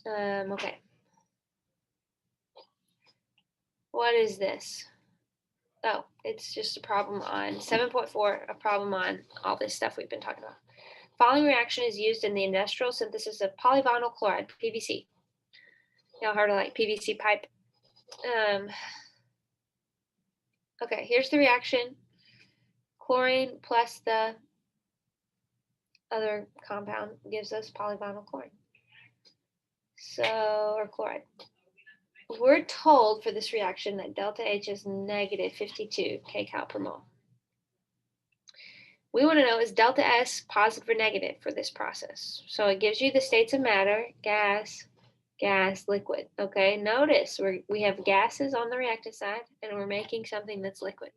Okay. What is this? Oh, it's just a problem on 7.4, a problem on all this stuff we've been talking about. Following reaction is used in the industrial synthesis of polyvinyl chloride, PVC. Y'all heard of like PVC pipe? Okay, here's the reaction. Chlorine plus the other compound gives us polyvinyl chlorine. Or chloride. We're told for this reaction that delta H is negative 52 kcal per mole. We want to know, is delta S positive or negative for this process? So it gives you the states of matter, gas, liquid. Okay, notice we have gases on the reactant side and we're making something that's liquid.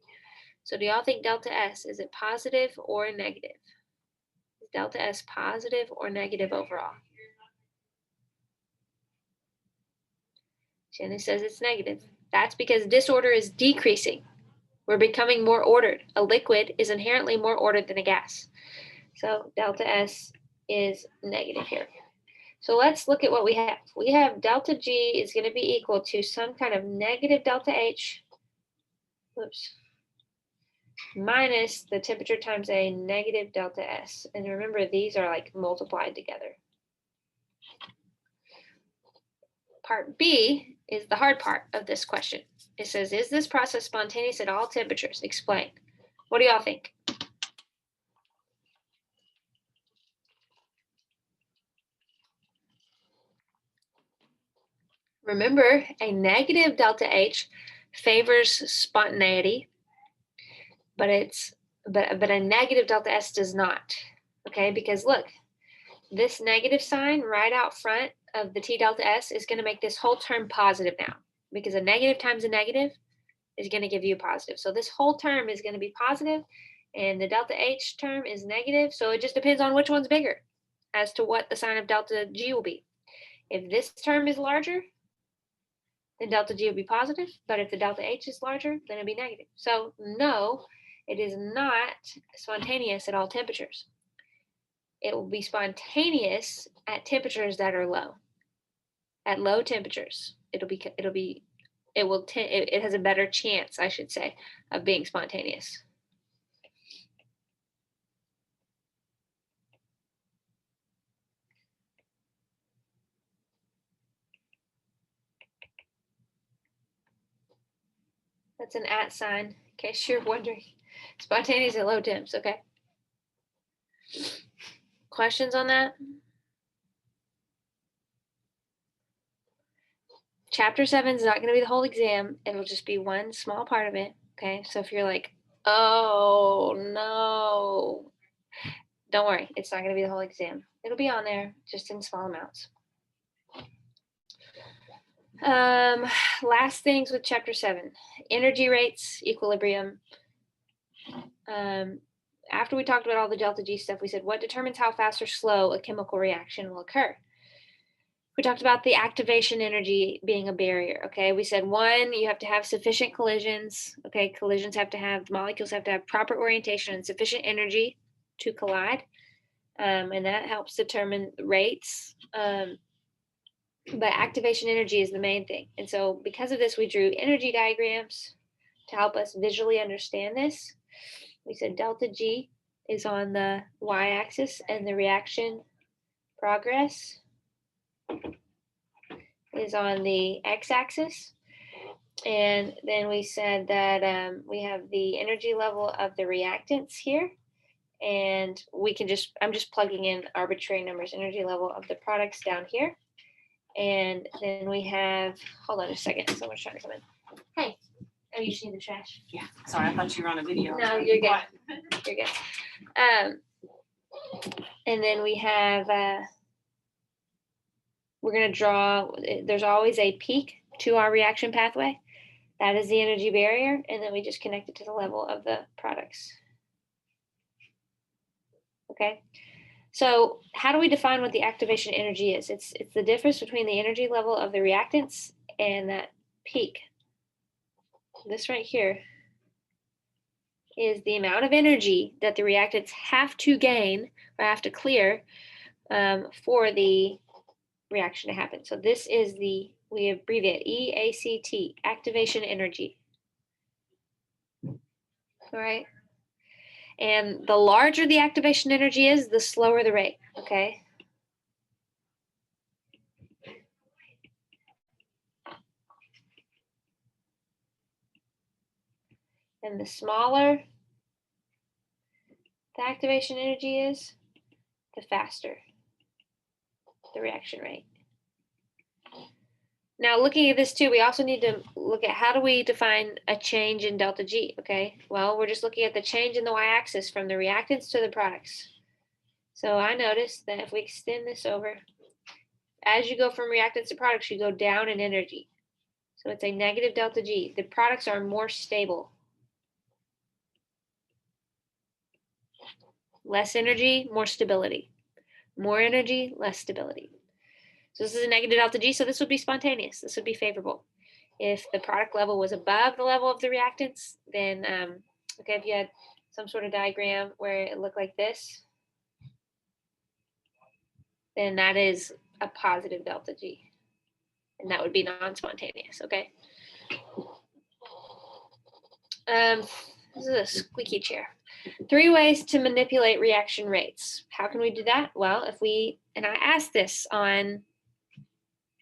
So do y'all think delta S, is it positive or negative? Is delta S positive or negative overall? Jenny says it's negative. That's because disorder is decreasing. We're becoming more ordered. A liquid is inherently more ordered than a gas. So delta S is negative here. So let's look at what we have. We have delta G is going to be equal to some kind of negative delta H, minus the temperature times a negative delta S. And remember, these are like multiplied together. Part B is the hard part of this question. It says, is this process spontaneous at all temperatures? Explain. What do y'all think? Remember, a negative delta H favors spontaneity, but a negative delta S does not. Okay, because look, this negative sign right out front of the T delta S is going to make this whole term positive now, because a negative times a negative is going to give you a positive. So this whole term is going to be positive, and the delta H term is negative. So it just depends on which one's bigger as to what the sign of delta G will be. If this term is larger, then delta G will be positive, but if the delta H is larger, then it'll be negative. So no, it is not spontaneous at all temperatures. It will be spontaneous at temperatures that are low. At low temperatures, it has a better chance, I should say, of being spontaneous. That's an @ sign, in case you're wondering. Spontaneous at low temps, okay? Questions on that? Chapter 7 is not going to be the whole exam. It'll just be one small part of it, okay? So if you're like, oh, no, don't worry. It's not going to be the whole exam. It'll be on there, just in small amounts. Last things with chapter 7, energy rates, equilibrium. After we talked about all the delta G stuff, we said, what determines how fast or slow a chemical reaction will occur? We talked about the activation energy being a barrier, okay? We said, 1, you have to have sufficient collisions, okay? Collisions molecules have to have proper orientation and sufficient energy to collide, and that helps determine rates. But activation energy is the main thing. And so because of this, we drew energy diagrams to help us visually understand this. We said delta G is on the y-axis and the reaction progress is on the x-axis. And then we said that we have the energy level of the reactants here. And I'm just plugging in arbitrary numbers, energy level of the products down here. And then we have, hold on a second, someone's trying to come in. Hey, oh, you just need the trash. Yeah, sorry, I thought you were on a video. No, you're good. You're good. And then we have, we're going to draw, there's always a peak to our reaction pathway. That is the energy barrier, and then we just connect it to the level of the products. Okay, so how do we define what the activation energy is? It's the difference between the energy level of the reactants and that peak. This right here is the amount of energy that the reactants have to gain or have to clear for the reaction to happen. So this is we abbreviate EACT, activation energy. All right. And the larger the activation energy is, the slower the rate, okay? And the smaller the activation energy is, the faster the reaction rate. Now, looking at this too, we also need to look at how do we define a change in delta G, okay? Well, we're just looking at the change in the y-axis from the reactants to the products. So I noticed that if we extend this over, as you go from reactants to products, you go down in energy. So it's a negative delta G. The products are more stable. Less energy, more stability. More energy, less stability. So this is a negative delta G, so this would be spontaneous. This would be favorable. If the product level was above the level of the reactants, then, okay, if you had some sort of diagram where it looked like this, then that is a positive delta G. And that would be non-spontaneous, okay? This is a squeaky chair. 3 ways to manipulate reaction rates. How can we do that? Well, and I asked this on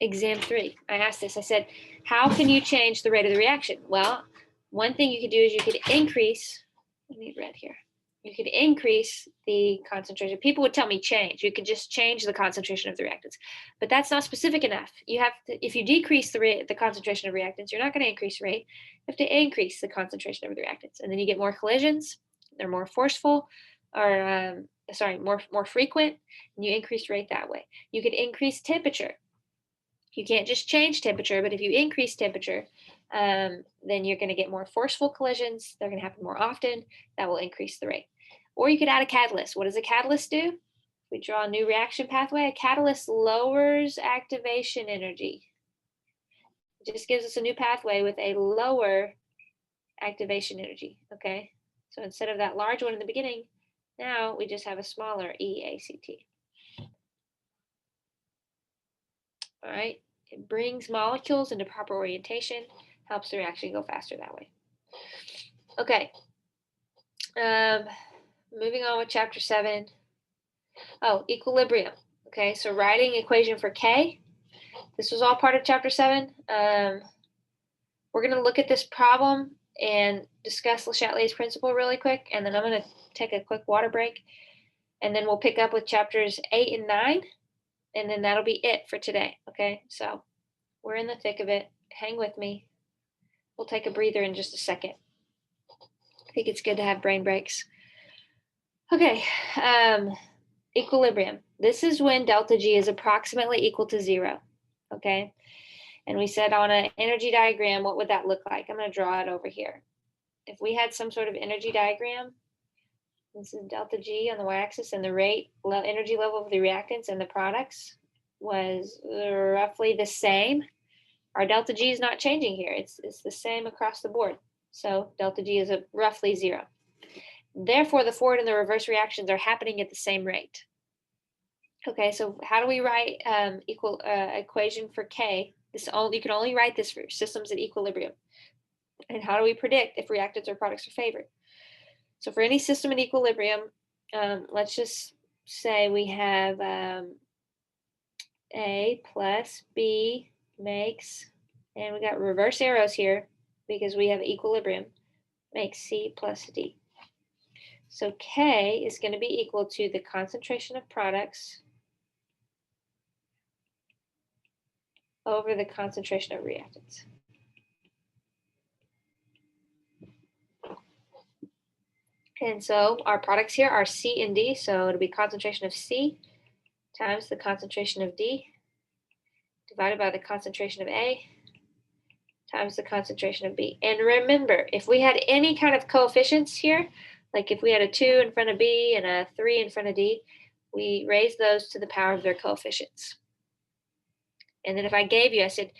exam 3. I asked this, I said, how can you change the rate of the reaction? Well, one thing you could do is you could increase, I need red here. You could increase the concentration. People would tell me change. You could just change the concentration of the reactants, but that's not specific enough. You have to, if you decrease the concentration of reactants, you're not going to increase rate. You have to increase the concentration of the reactants, and then you get more collisions. They're more forceful, or more frequent, and you increase rate that way. You could increase temperature. You can't just change temperature, but if you increase temperature, then you're going to get more forceful collisions. They're going to happen more often. That will increase the rate. Or you could add a catalyst. What does a catalyst do? We draw a new reaction pathway. A catalyst lowers activation energy. It just gives us a new pathway with a lower activation energy, okay? So instead of that large one in the beginning, now we just have a smaller EACT. All right, it brings molecules into proper orientation, helps the reaction go faster that way. Okay, moving on with chapter 7. Oh, equilibrium. Okay, so writing equation for K. This was all part of chapter 7. We're going to look at this problem and discuss Le Chatelier's principle really quick, and then I'm going to take a quick water break, and then we'll pick up with chapters 8 and 9, and then that'll be it for today, okay? So we're in the thick of it. Hang with me. We'll take a breather in just a second. I think it's good to have brain breaks. Okay, equilibrium. This is when delta G is approximately equal to 0, okay? And we said on an energy diagram, what would that look like? I'm going to draw it over here. If we had some sort of energy diagram, this is delta G on the y-axis, and the rate, energy level of the reactants and the products was roughly the same. Our delta G is not changing here. It's the same across the board. So delta G is roughly 0. Therefore, the forward and the reverse reactions are happening at the same rate. Okay, so how do we write equation for K? You can only write this for systems at equilibrium. And how do we predict if reactants or products are favored? So for any system at equilibrium, let's just say we have A plus B makes, and we got reverse arrows here because we have equilibrium, makes C plus D. So K is going to be equal to the concentration of products over the concentration of reactants. And so our products here are C and D, so it'll be concentration of C times the concentration of D divided by the concentration of A times the concentration of B. And remember, if we had any kind of coefficients here, like if we had a 2 in front of B and a 3 in front of D, we raise those to the power of their coefficients. And then if I gave you, I said,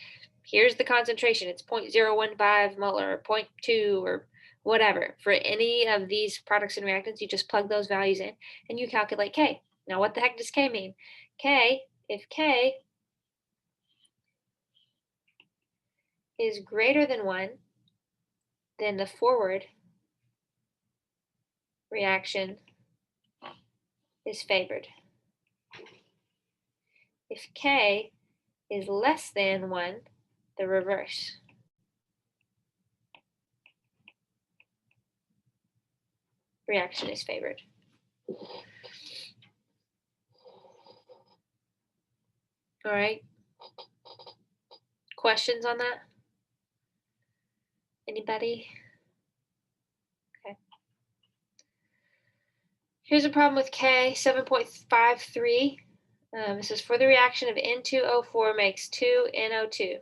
here's the concentration, it's 0.015 molar or 0.2 or whatever. For any of these products and reactants, you just plug those values in and you calculate K. Now, what the heck does K mean? K, if K is greater than 1, then the forward reaction is favored. If K is less than 1, the reverse. Reaction is favored. All right. Questions on that? Anybody? Okay. Here's a problem with K, 7.53. This is for the reaction of N2O4 makes 2NO2.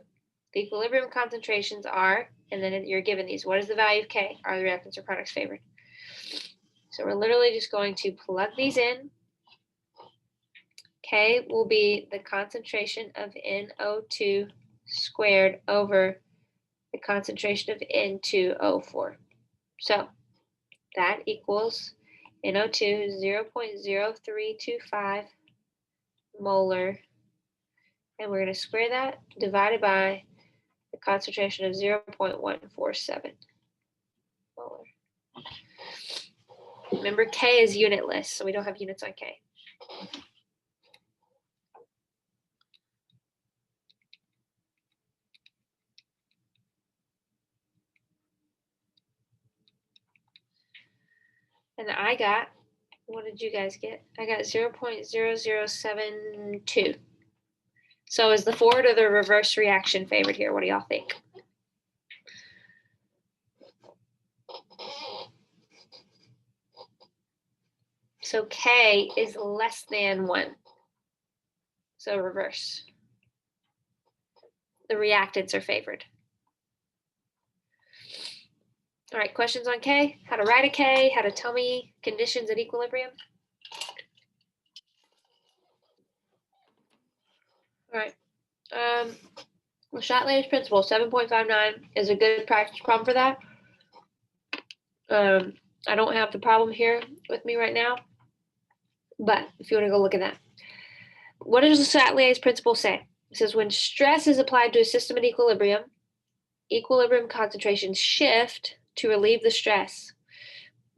The equilibrium concentrations are, and then you're given these. What is the value of K? Are the reactants or products favored? So we're literally just going to plug these in. K will be the concentration of NO2 squared over the concentration of N2O4. So that equals NO2 0.0325 molar, and we're going to square that divided by the concentration of 0.147 molar. Remember, K is unitless, so we don't have units on K. And I got, what did you guys get? I got 0.0072. So is the forward or the reverse reaction favored here? What do y'all think? So K is less than 1. So reverse. The reactants are favored. All right, questions on K? How to write a K, how to tell me conditions at equilibrium? All right. Le Chatelier's principle, 7.59 is a good practice problem for that. I don't have the problem here with me right now, but if you want to go look at that. What does Le Chatelier's principle say? It says when stress is applied to a system at equilibrium concentrations shift to relieve the stress.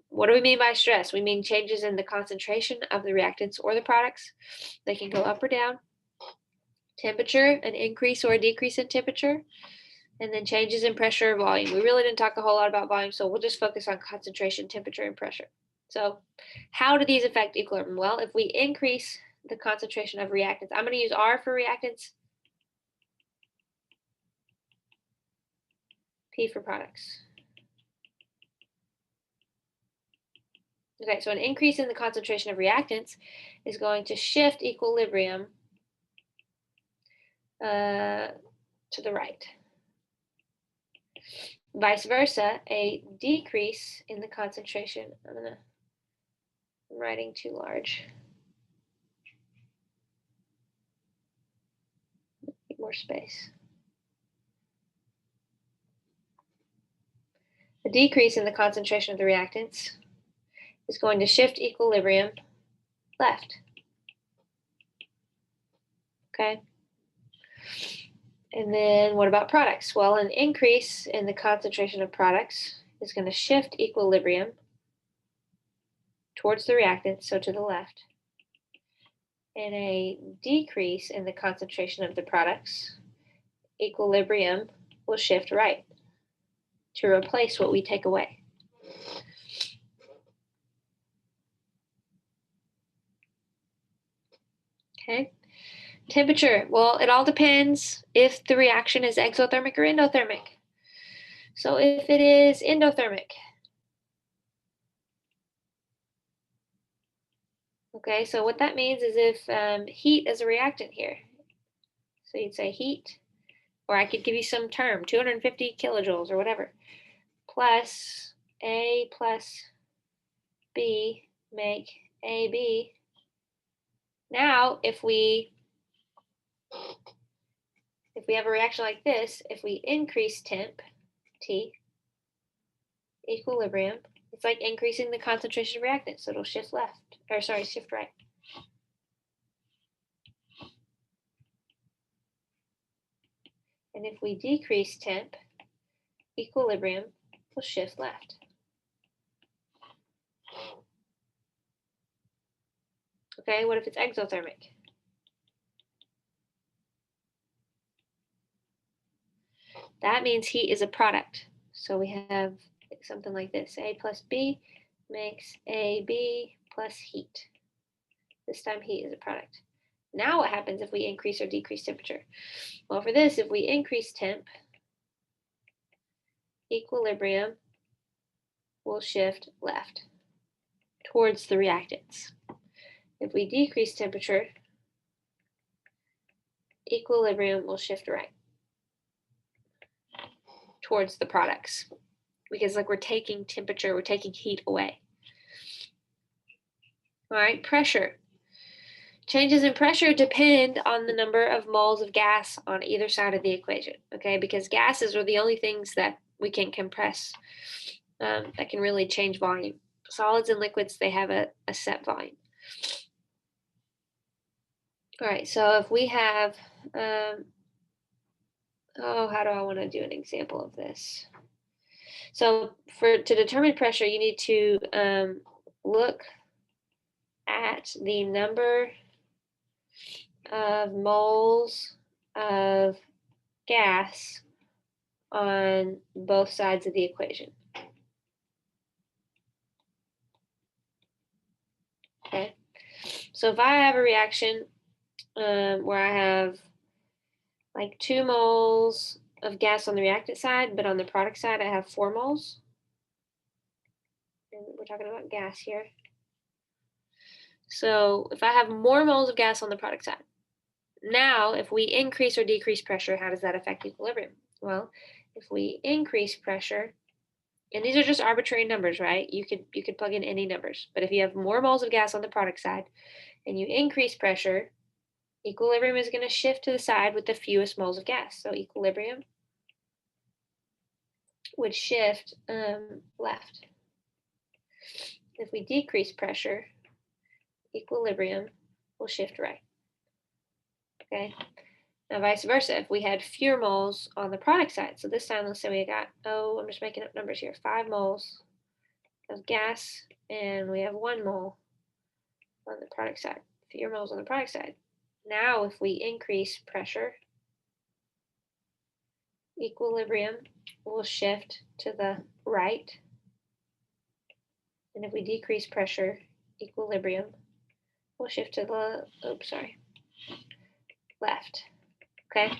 What do we mean by stress? We mean changes in the concentration of the reactants or the products. They can go up or down. Temperature, an increase or a decrease in temperature, and then changes in pressure or volume. We really didn't talk a whole lot about volume, so we'll just focus on concentration, temperature, and pressure. So how do these affect equilibrium? Well, if we increase the concentration of reactants, I'm going to use R for reactants, P for products. Okay, so an increase in the concentration of reactants is going to shift equilibrium to the right. Vice versa, a decrease in the concentration, I'm writing too large. Need more space. A decrease in the concentration of the reactants is going to shift equilibrium left. Okay. And then what about products? Well, an increase in the concentration of products is going to shift equilibrium towards the reactants, so to the left. And a decrease in the concentration of the products, equilibrium will shift right to replace what we take away. Okay. Temperature, well, it all depends if the reaction is exothermic or endothermic. So if it is endothermic, okay, so what that means is if heat is a reactant here. So you'd say heat or I could give you some term, 250 kilojoules or whatever, plus A plus B make AB. Now, if we have a reaction like this, if we increase temp, T, equilibrium, it's like increasing the concentration of reactant, so it'll shift left, or sorry, shift right. And if we decrease temp, equilibrium will shift left. Okay, what if it's exothermic? That means heat is a product. So we have something like this. A plus B makes AB plus heat. This time heat is a product. Now what happens if we increase or decrease temperature? Well, for this, if we increase temp, equilibrium will shift left towards the reactants. If we decrease temperature, equilibrium will shift right towards the products, because like we're taking temperature, we're taking heat away. All right, pressure. Changes in pressure depend on the number of moles of gas on either side of the equation, okay? Because gases are the only things that we can compress that can really change volume. Solids and liquids, they have a set volume. All right, so if we have, how do I want to do an example of this? So to determine pressure, you need to look at the number of moles of gas on both sides of the equation. Okay, so if I have a reaction where I have like 2 moles of gas on the reactant side, but on the product side I have 4 moles, and we're talking about gas here. So if I have more moles of gas on the product side, now if we increase or decrease pressure, how does that affect equilibrium? Well, if we increase pressure, and these are just arbitrary numbers, right? You could plug in any numbers, but if you have more moles of gas on the product side and you increase pressure, equilibrium is going to shift to the side with the fewest moles of gas. So equilibrium would shift left. If we decrease pressure, equilibrium will shift right. Okay. Now vice versa, if we had fewer moles on the product side, so this time let's say we got, I'm just making up numbers here, 5 moles of gas, and we have 1 mole on the product side, fewer moles on the product side. Now if we increase pressure, equilibrium will shift to the right, and if we decrease pressure, equilibrium will shift to the, left. Okay,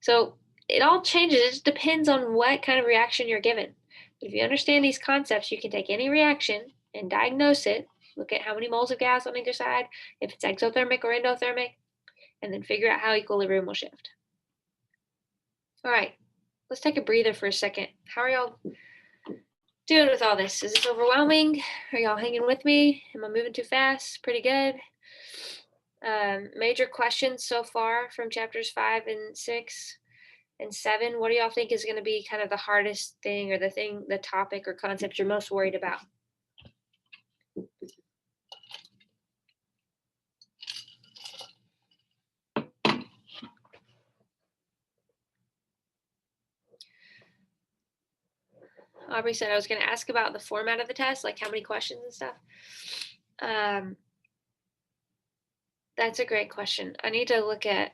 so it all changes. It just depends on what kind of reaction you're given. If you understand these concepts, you can take any reaction and diagnose it, look at how many moles of gas on either side, if it's exothermic or endothermic, and then figure out how equilibrium will shift. All right, let's take a breather for a second. How are y'all doing with all this? Is this overwhelming? Are y'all hanging with me? Am I moving too fast? Pretty good. Major questions so far from chapters 5 and 6 and 7. What do y'all think is going to be kind of the hardest thing, or the topic or concept you're most worried about? Aubrey said I was going to ask about the format of the test, like how many questions and stuff. That's a great question. I need to look at,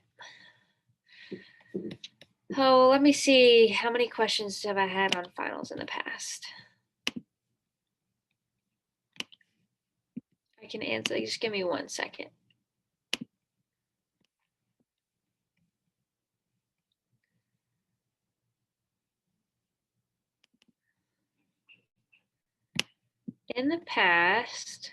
let me see, how many questions have I had on finals in the past? I can answer, just give me 1 second. In the past,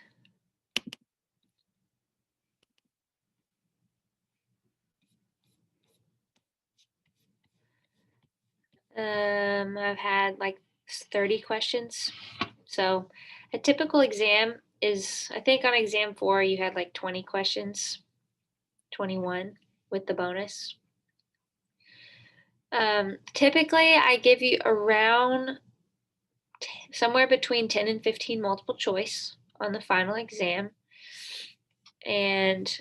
I've had like 30 questions. So a typical exam is, I think on exam 4, you had like 20 questions, 21 with the bonus. Typically, I give you around somewhere between 10 and 15 multiple choice on the final exam. And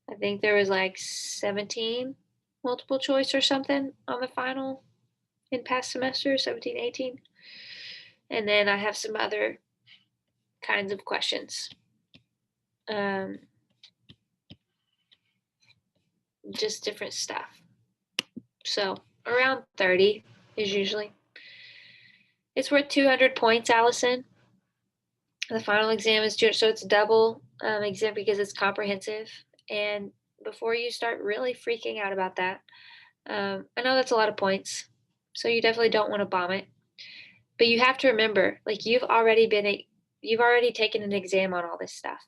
I think there was like 17 multiple choice or something on the final in past semesters, 17, 18. And then I have some other kinds of questions. Just different stuff. So around 30 is usually. It's worth 200 points, Allison. The final exam is so it's double exam because it's comprehensive. And before you start really freaking out about that, I know that's a lot of points, so you definitely don't want to bomb it. But you have to remember, like you've already taken an exam on all this stuff.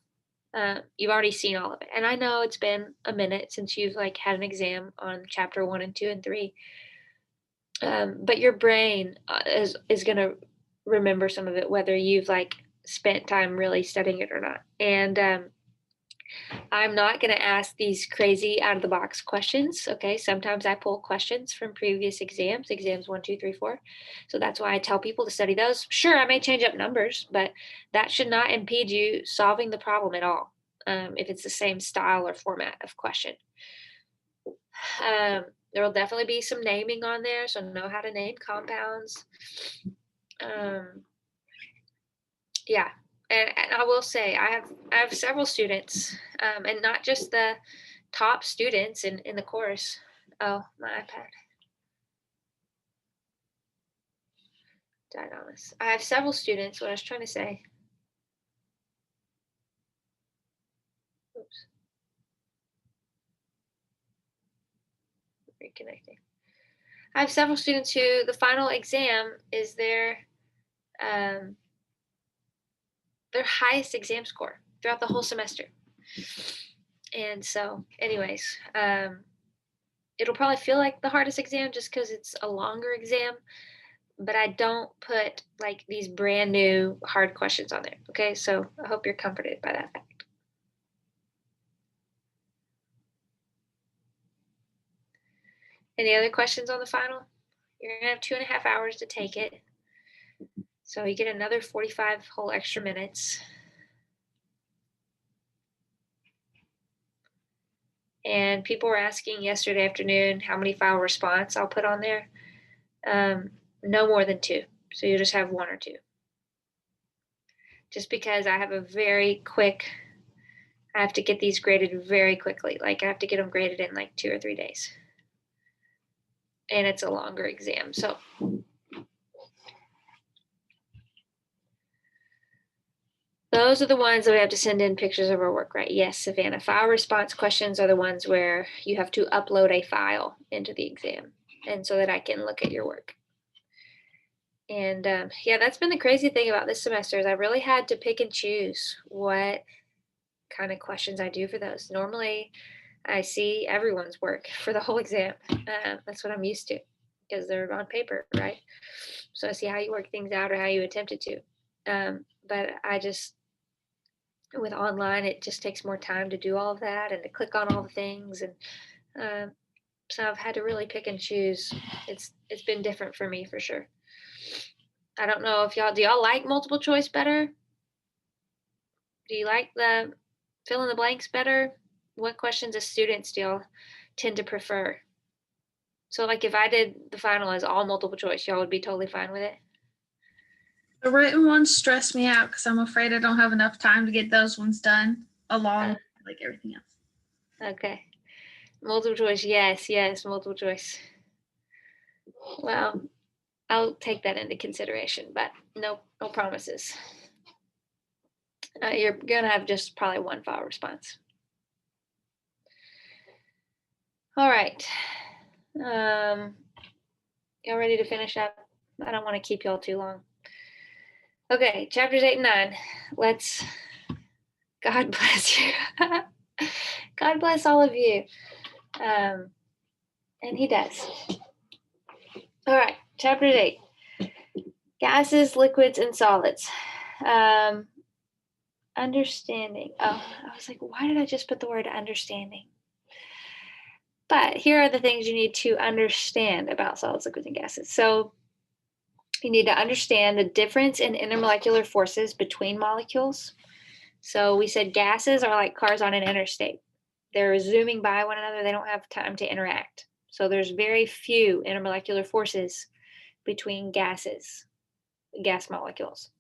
You've already seen all of it, and I know it's been a minute since you've like had an exam on chapter 1 and 2 and 3. But your brain is going to remember some of it, whether you've like spent time really studying it or not. And I'm not going to ask these crazy out of the box questions. Okay. Sometimes I pull questions from previous exams 1, 2, 3, 4. So that's why I tell people to study those. Sure, I may change up numbers, but that should not impede you solving the problem at all. If it's the same style or format of question. There will definitely be some naming on there, so know how to name compounds. Yeah, and I will say I have several students, and not just the top students in the course. Oh, my iPad died on us. I have several students. What I was trying to say. Oops. Reconnecting. I have several students who the final exam is their highest exam score throughout the whole semester. And so, anyways, it'll probably feel like the hardest exam just because it's a longer exam, but I don't put like these brand new hard questions on there. Okay, so I hope you're comforted by that fact. Any other questions on the final? You're gonna have 2.5 hours to take it. So you get another 45 whole extra minutes. And people were asking yesterday afternoon how many file response I'll put on there. No more than 2. So you just have 1 or 2. Just because I have I have to get these graded very quickly. Like I have to get them graded in like 2 or 3 days. And it's a longer exam. So those are the ones that we have to send in pictures of our work, right? Yes, Savannah. File response questions are the ones where you have to upload a file into the exam, and so that I can look at your work. And yeah, that's been the crazy thing about this semester is I really had to pick and choose what kind of questions I do for those. Normally, I see everyone's work for the whole exam. That's what I'm used to because they're on paper, right? So I see how you work things out or how you attempted to. But I just, with online, it just takes more time to do all of that and to click on all the things. And so I've had to really pick and choose. It's been different for me for sure. I don't know if do y'all like multiple choice better? Do you like the fill in the blanks better? What questions as students do y'all tend to prefer? So like if I did the final as all multiple choice, y'all would be totally fine with it? The written ones stress me out because I'm afraid I don't have enough time to get those ones done along with like everything else. Okay. Multiple choice, yes, multiple choice. Well, I'll take that into consideration, but no promises. You're gonna have just probably 1 file response. All right. Y'all ready to finish up? I don't want to keep y'all too long. Okay, chapters 8 and 9. God bless you. God bless all of you. And he does. All right, chapter 8. Gases, liquids, and solids. Understanding. Oh, I was like, why did I just put the word understanding? But here are the things you need to understand about solids, liquids, and gases. So you need to understand the difference in intermolecular forces between molecules. So we said gases are like cars on an interstate. They're zooming by one another. They don't have time to interact. So there's very few intermolecular forces between gases, gas molecules.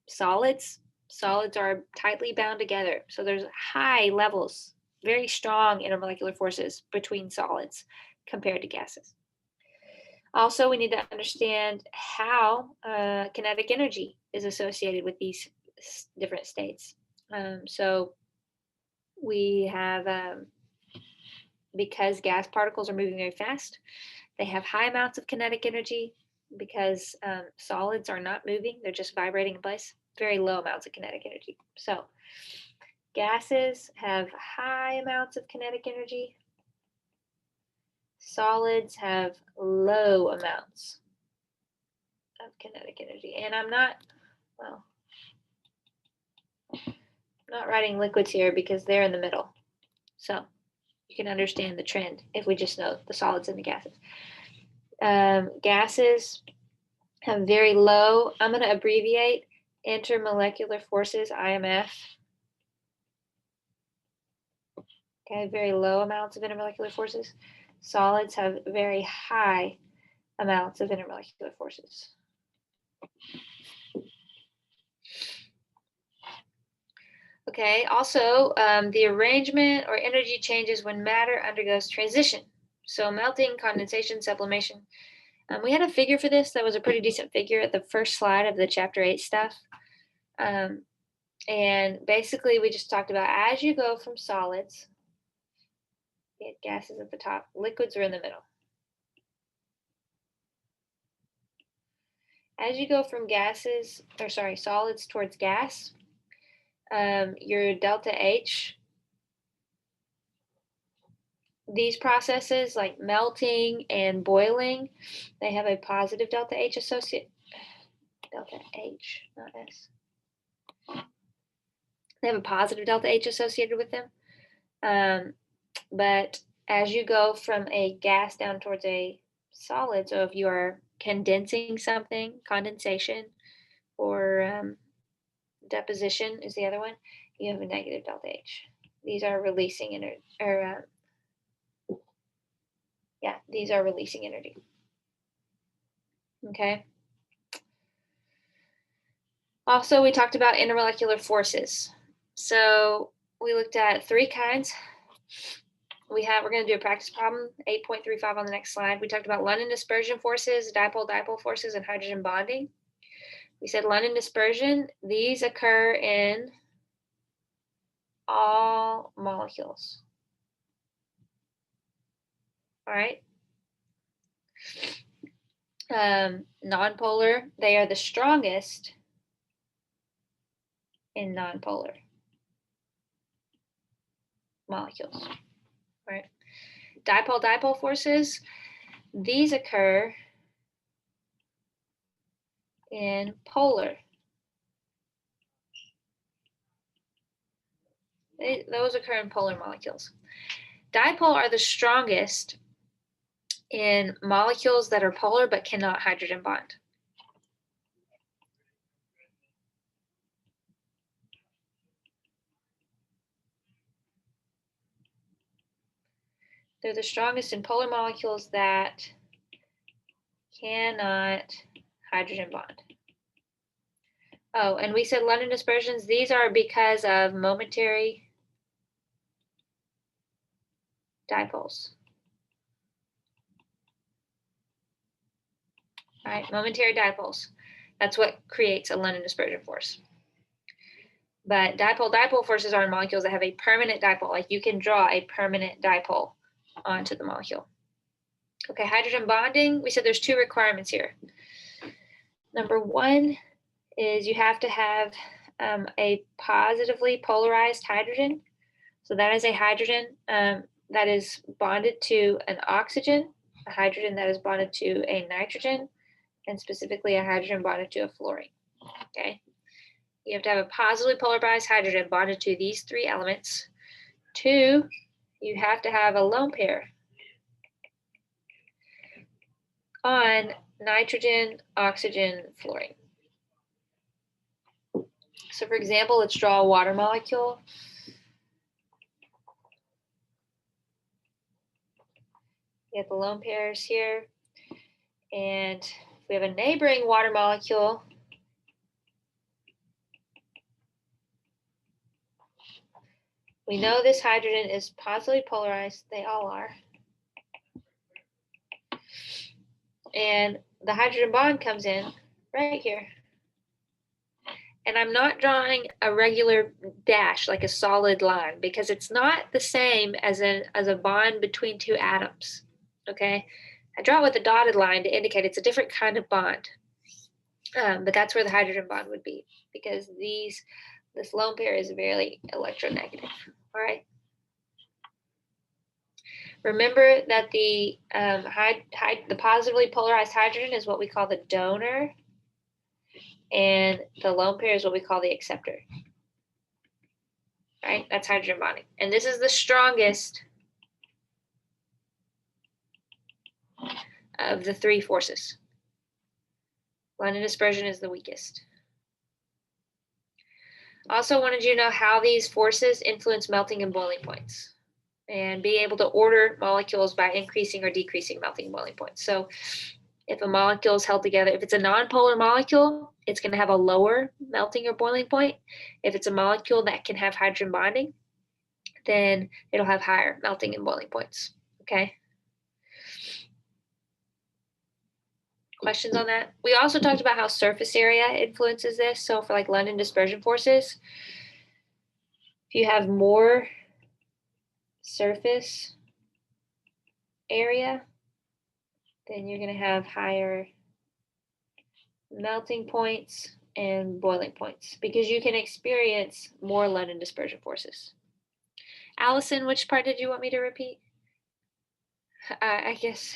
Solids are tightly bound together. So there's high levels, very strong intermolecular forces between solids compared to gases. Also, we need to understand how kinetic energy is associated with these different states. So we have, because gas particles are moving very fast, they have high amounts of kinetic energy. Because solids are not moving, they're just vibrating in place, very low amounts of kinetic energy. So gases have high amounts of kinetic energy. Solids have low amounts of kinetic energy. And I'm not writing liquids here because they're in the middle. So you can understand the trend if we just know the solids and the gases. Gases have very low, I'm going to abbreviate intermolecular forces, IMF. Okay, very low amounts of intermolecular forces. Solids have very high amounts of intermolecular forces. Okay, also the arrangement or energy changes when matter undergoes transition. So melting, condensation, sublimation. We had a figure for this that was a pretty decent figure at the first slide of the chapter 8 stuff. And basically we just talked about as you go from solids, gases at the top, liquids are in the middle. As you go from solids towards gas, your delta H, these processes like melting and boiling, they have a positive delta H associated, delta H, not S. They have a positive delta H associated with them. But as you go from a gas down towards a solid, so if you are condensing something, condensation, or deposition is the other one, you have a negative delta H. These are releasing energy, these are releasing energy. Okay. Also, we talked about intermolecular forces. So we looked at 3 kinds. We're going to do a practice problem, 8.35 on the next slide. We talked about London dispersion forces, dipole forces, and hydrogen bonding. We said London dispersion, these occur in all molecules. All right. Nonpolar, they are the strongest in nonpolar molecules. All right. Dipole forces, these occur in polar. Those occur in polar molecules. Dipole are the strongest in molecules that are polar but cannot hydrogen bond. They're the strongest in polar molecules that cannot hydrogen bond. Oh, and we said London dispersions, these are because of momentary dipoles. All right, momentary dipoles. That's what creates a London dispersion force. But dipole forces are in molecules that have a permanent dipole. Like you can draw a permanent dipole onto the molecule. Okay, hydrogen bonding, we said there's 2 requirements here. Number 1 is you have to have a positively polarized hydrogen. So that is a hydrogen that is bonded to an oxygen, a hydrogen that is bonded to a nitrogen, and specifically a hydrogen bonded to a fluorine. Okay. You have to have a positively polarized hydrogen bonded to these three elements. 2, you have to have a lone pair on nitrogen, oxygen, fluorine. So for example, let's draw a water molecule. You have the lone pairs here. And if we have a neighboring water molecule, we know this hydrogen is positively polarized. They all are. And the hydrogen bond comes in right here. And I'm not drawing a regular dash like a solid line because it's not the same as a bond between two atoms. Okay, I draw it with a dotted line to indicate it's a different kind of bond. But that's where the hydrogen bond would be because this lone pair is very electronegative. All right. Remember that the positively polarized hydrogen is what we call the donor, and the lone pair is what we call the acceptor. Right? That's hydrogen bonding. And this is the strongest of the three forces. London dispersion is the weakest. Also wanted you to know how these forces influence melting and boiling points and be able to order molecules by increasing or decreasing melting and boiling points. So if a molecule is held together, if it's a nonpolar molecule, it's going to have a lower melting or boiling point. If it's a molecule that can have hydrogen bonding, then it'll have higher melting and boiling points. Okay. Questions on that? We also talked about how surface area influences this. So for like London dispersion forces, if you have more surface area, then you're going to have higher melting points and boiling points because you can experience more London dispersion forces. Allison, which part did you want me to repeat? I guess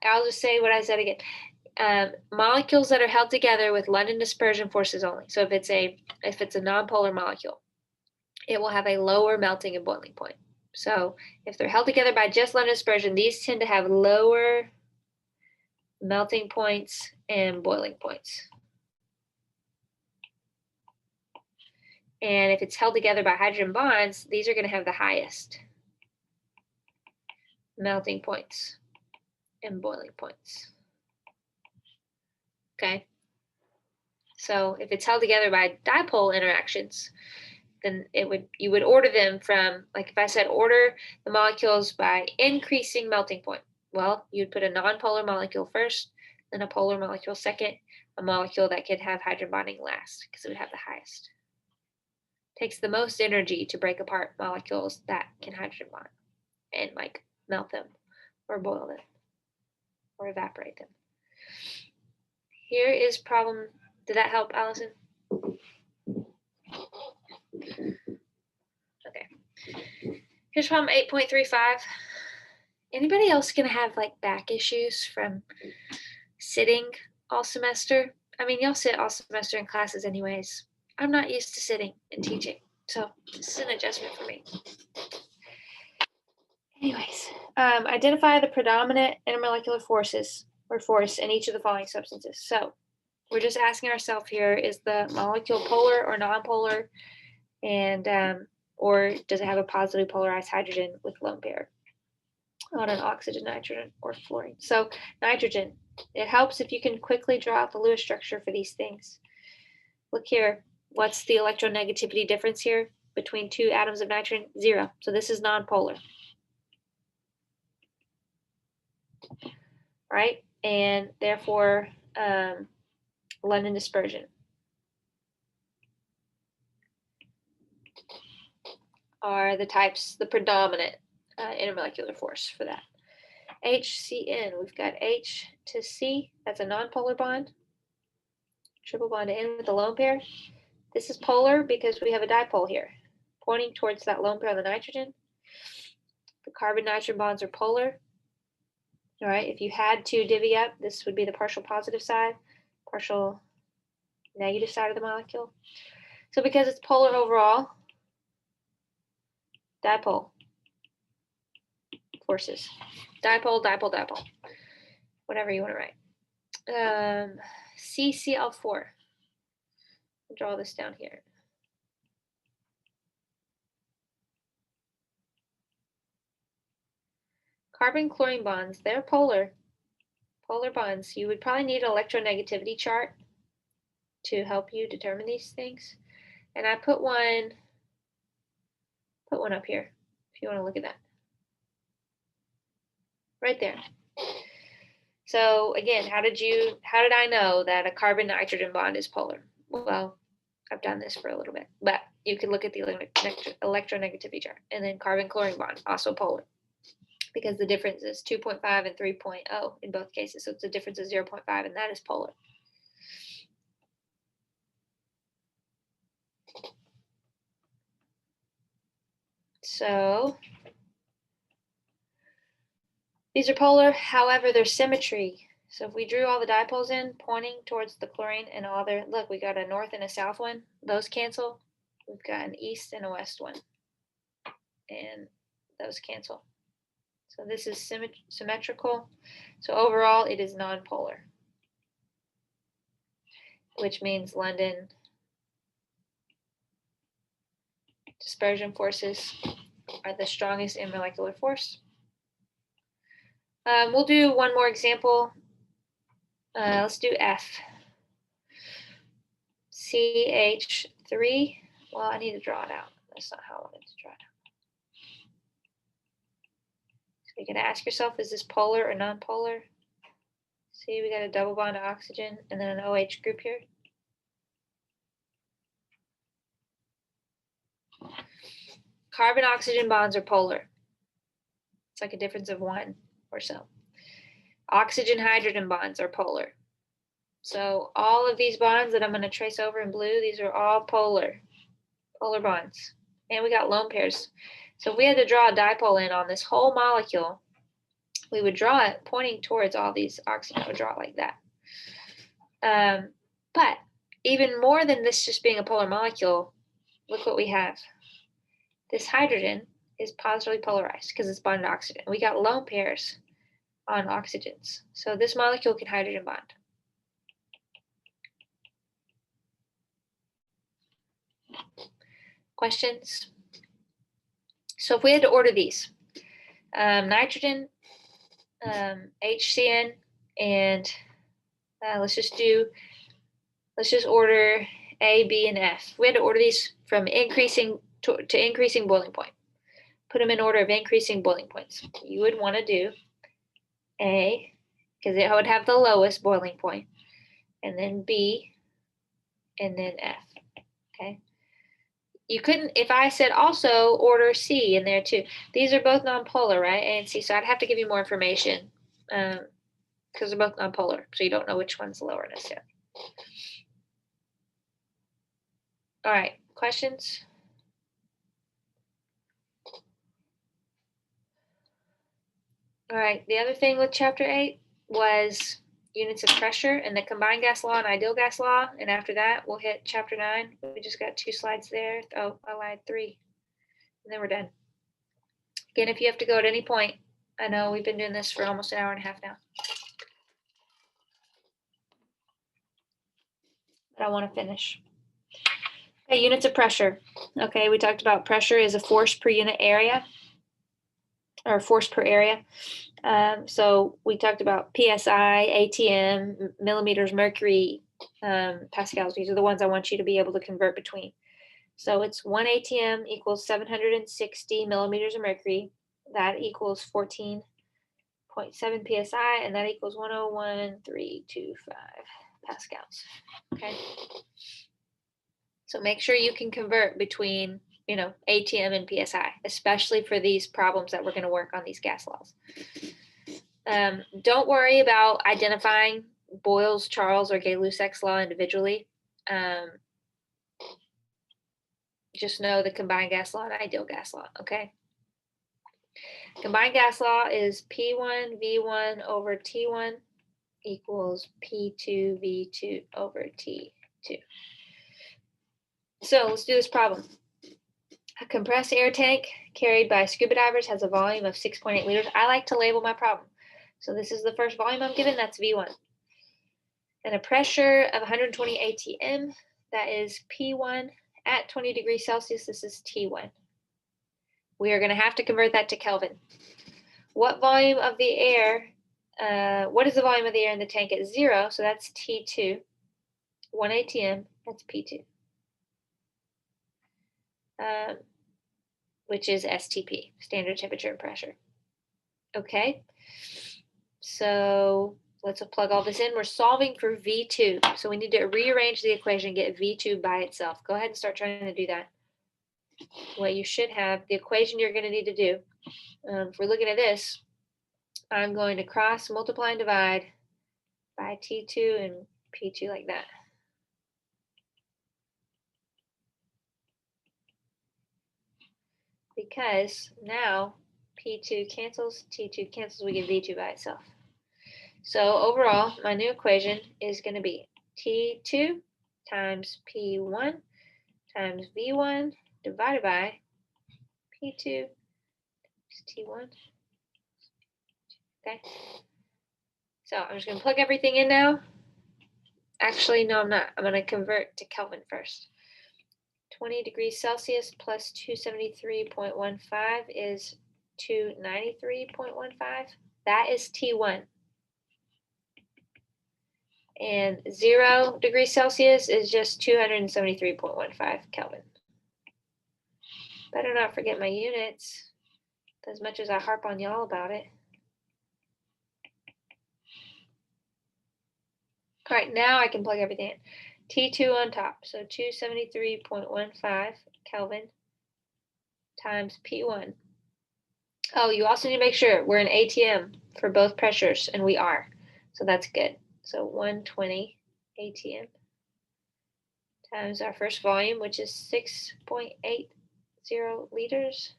I'll just say what I said again. Molecules that are held together with London dispersion forces only. So if it's a nonpolar molecule, it will have a lower melting and boiling point. So if they're held together by just London dispersion, these tend to have lower melting points and boiling points. And if it's held together by hydrogen bonds, these are going to have the highest melting points and boiling points. Okay. So if it's held together by dipole interactions, then you would order them from, like if I said order the molecules by increasing melting point. Well, you'd put a nonpolar molecule first, then a polar molecule second, a molecule that could have hydrogen bonding last because it would have the highest. It takes the most energy to break apart molecules that can hydrogen bond and like melt them or boil them or evaporate them. Here is problem. Did that help, Allison? Okay. Here's problem 8.35. Anybody else gonna have like back issues from sitting all semester? I mean, y'all sit all semester in classes anyways. I'm not used to sitting and teaching, so this is an adjustment for me. Anyways, identify the predominant intermolecular forces or force in each of the following substances. So we're just asking ourselves here, is the molecule polar or nonpolar? And or does it have a positively polarized hydrogen with lone pair on an oxygen, nitrogen, or fluorine? So nitrogen, it helps if you can quickly draw out the Lewis structure for these things. Look here, what's the electronegativity difference here between two atoms of nitrogen? 0. So this is nonpolar. Right? And therefore, London dispersion are the predominant intermolecular force for that. HCN, we've got H to C, that's a nonpolar bond. Triple bond to N with a lone pair. This is polar because we have a dipole here, pointing towards that lone pair of the nitrogen. The carbon-nitrogen bonds are polar. All right, if you had to divvy up, this would be the partial positive side, partial negative side of the molecule. So because it's polar overall, dipole forces. Dipole, dipole, dipole. Whatever you want to write. CCl4. I'll draw this down here. Carbon-chlorine bonds, they're polar bonds. You would probably need an electronegativity chart to help you determine these things. And I put one up here if you want to look at that. Right there. So again, how did I know that a carbon-nitrogen bond is polar? Well, I've done this for a little bit, but you can look at the electronegativity chart. And then carbon-chlorine bond, also polar, because the difference is 2.5 and 3.0 in both cases. So it's a difference of 0.5, and that is polar. So these are polar, however, there's symmetry. So if we drew all the dipoles in, pointing towards the chlorine and all their, look, we got a north and a south one. Those cancel. We've got an east and a west one. And those cancel. So this is symmetrical. So overall, it is nonpolar, which means London dispersion forces are the strongest in molecular force. We'll do one more example. Let's do F. CH3. Well, I need to draw it out. That's not how I wanted to draw it out. So you're going to ask yourself, is this polar or nonpolar? See, we got a double bond to oxygen and then an OH group here. Carbon-oxygen bonds are polar. It's like a difference of 1 or so. Oxygen-hydrogen bonds are polar. So all of these bonds that I'm going to trace over in blue, these are all polar bonds. And we got lone pairs. So if we had to draw a dipole in on this whole molecule, we would draw it pointing towards all these oxygen. I would draw it like that. But even more than this just being a polar molecule, look what we have. This hydrogen is positively polarized because it's bonded to oxygen. We got lone pairs on oxygens. So this molecule can hydrogen bond. Questions? So if we had to order these, nitrogen, HCN, and let's just order A, B, and F. We had to order these from increasing to increasing boiling point. Put them in order of increasing boiling points. You would want to do A, because it would have the lowest boiling point, and then B, and then F. Okay. You couldn't, if I said also order C in there too. These are both nonpolar, right? A and C. So I'd have to give you more information because they're both nonpolar. So you don't know which one's lower necessarily. All right, questions? All right, the other thing with chapter 8 was units of pressure and the combined gas law and ideal gas law. And after that, we'll hit chapter 9. We just got 2 slides there. Oh, I lied, 3. And then we're done. Again, if you have to go at any point, I know we've been doing this for almost an hour and a half now. But I want to finish. Okay, units of pressure. Okay, we talked about pressure is a force per unit area, or force per area. So we talked about PSI, ATM, millimeters mercury, pascals. These are the ones I want you to be able to convert between. So it's 1 ATM equals 760 millimeters of mercury. That equals 14.7 PSI, and that equals 101.325 pascals. Okay. So make sure you can convert between, ATM and PSI, especially for these problems that we're going to work on, these gas laws. Don't worry about identifying Boyle's, Charles, or Gay-Lussac's law individually. Just know the combined gas law and ideal gas law, okay? Combined gas law is P1 V1 over T1 equals P2 V2 over T2. So let's do this problem. A compressed air tank carried by scuba divers has a volume of 6.8 liters. I like to label my problem. So this is the first volume I'm given, that's V1. And a pressure of 120 atm, that is P1 at 20 degrees Celsius, this is T1. We are going to have to convert that to Kelvin. What volume of the air, what is the volume of the air in the tank at 0? So that's T2. 1 atm, that's P2. Which is STP, standard temperature and pressure. Okay, so let's plug all this in. We're solving for V2. So we need to rearrange the equation and get V2 by itself. Go ahead and start trying to do that. What you should have, the equation you're going to need to do, if we're looking at this, I'm going to cross, multiply, and divide by T2 and P2 like that. Because now P2 cancels, T2 cancels, we get V2 by itself. So overall, my new equation is going to be T2 times P1 times V1 divided by P2 times T1. Okay. So I'm just going to plug everything in now. Actually, no, I'm not. I'm going to convert to Kelvin first. 20 degrees Celsius plus 273.15 is 293.15. That is T1. And 0 degrees Celsius is just 273.15 Kelvin. Better not forget my units, as much as I harp on y'all about it. All right, now I can plug everything in. T2 on top, so 273.15 Kelvin times P1. Oh, you also need to make sure we're in ATM for both pressures, and we are. So that's good. So 120 ATM times our first volume, which is 6.80 liters.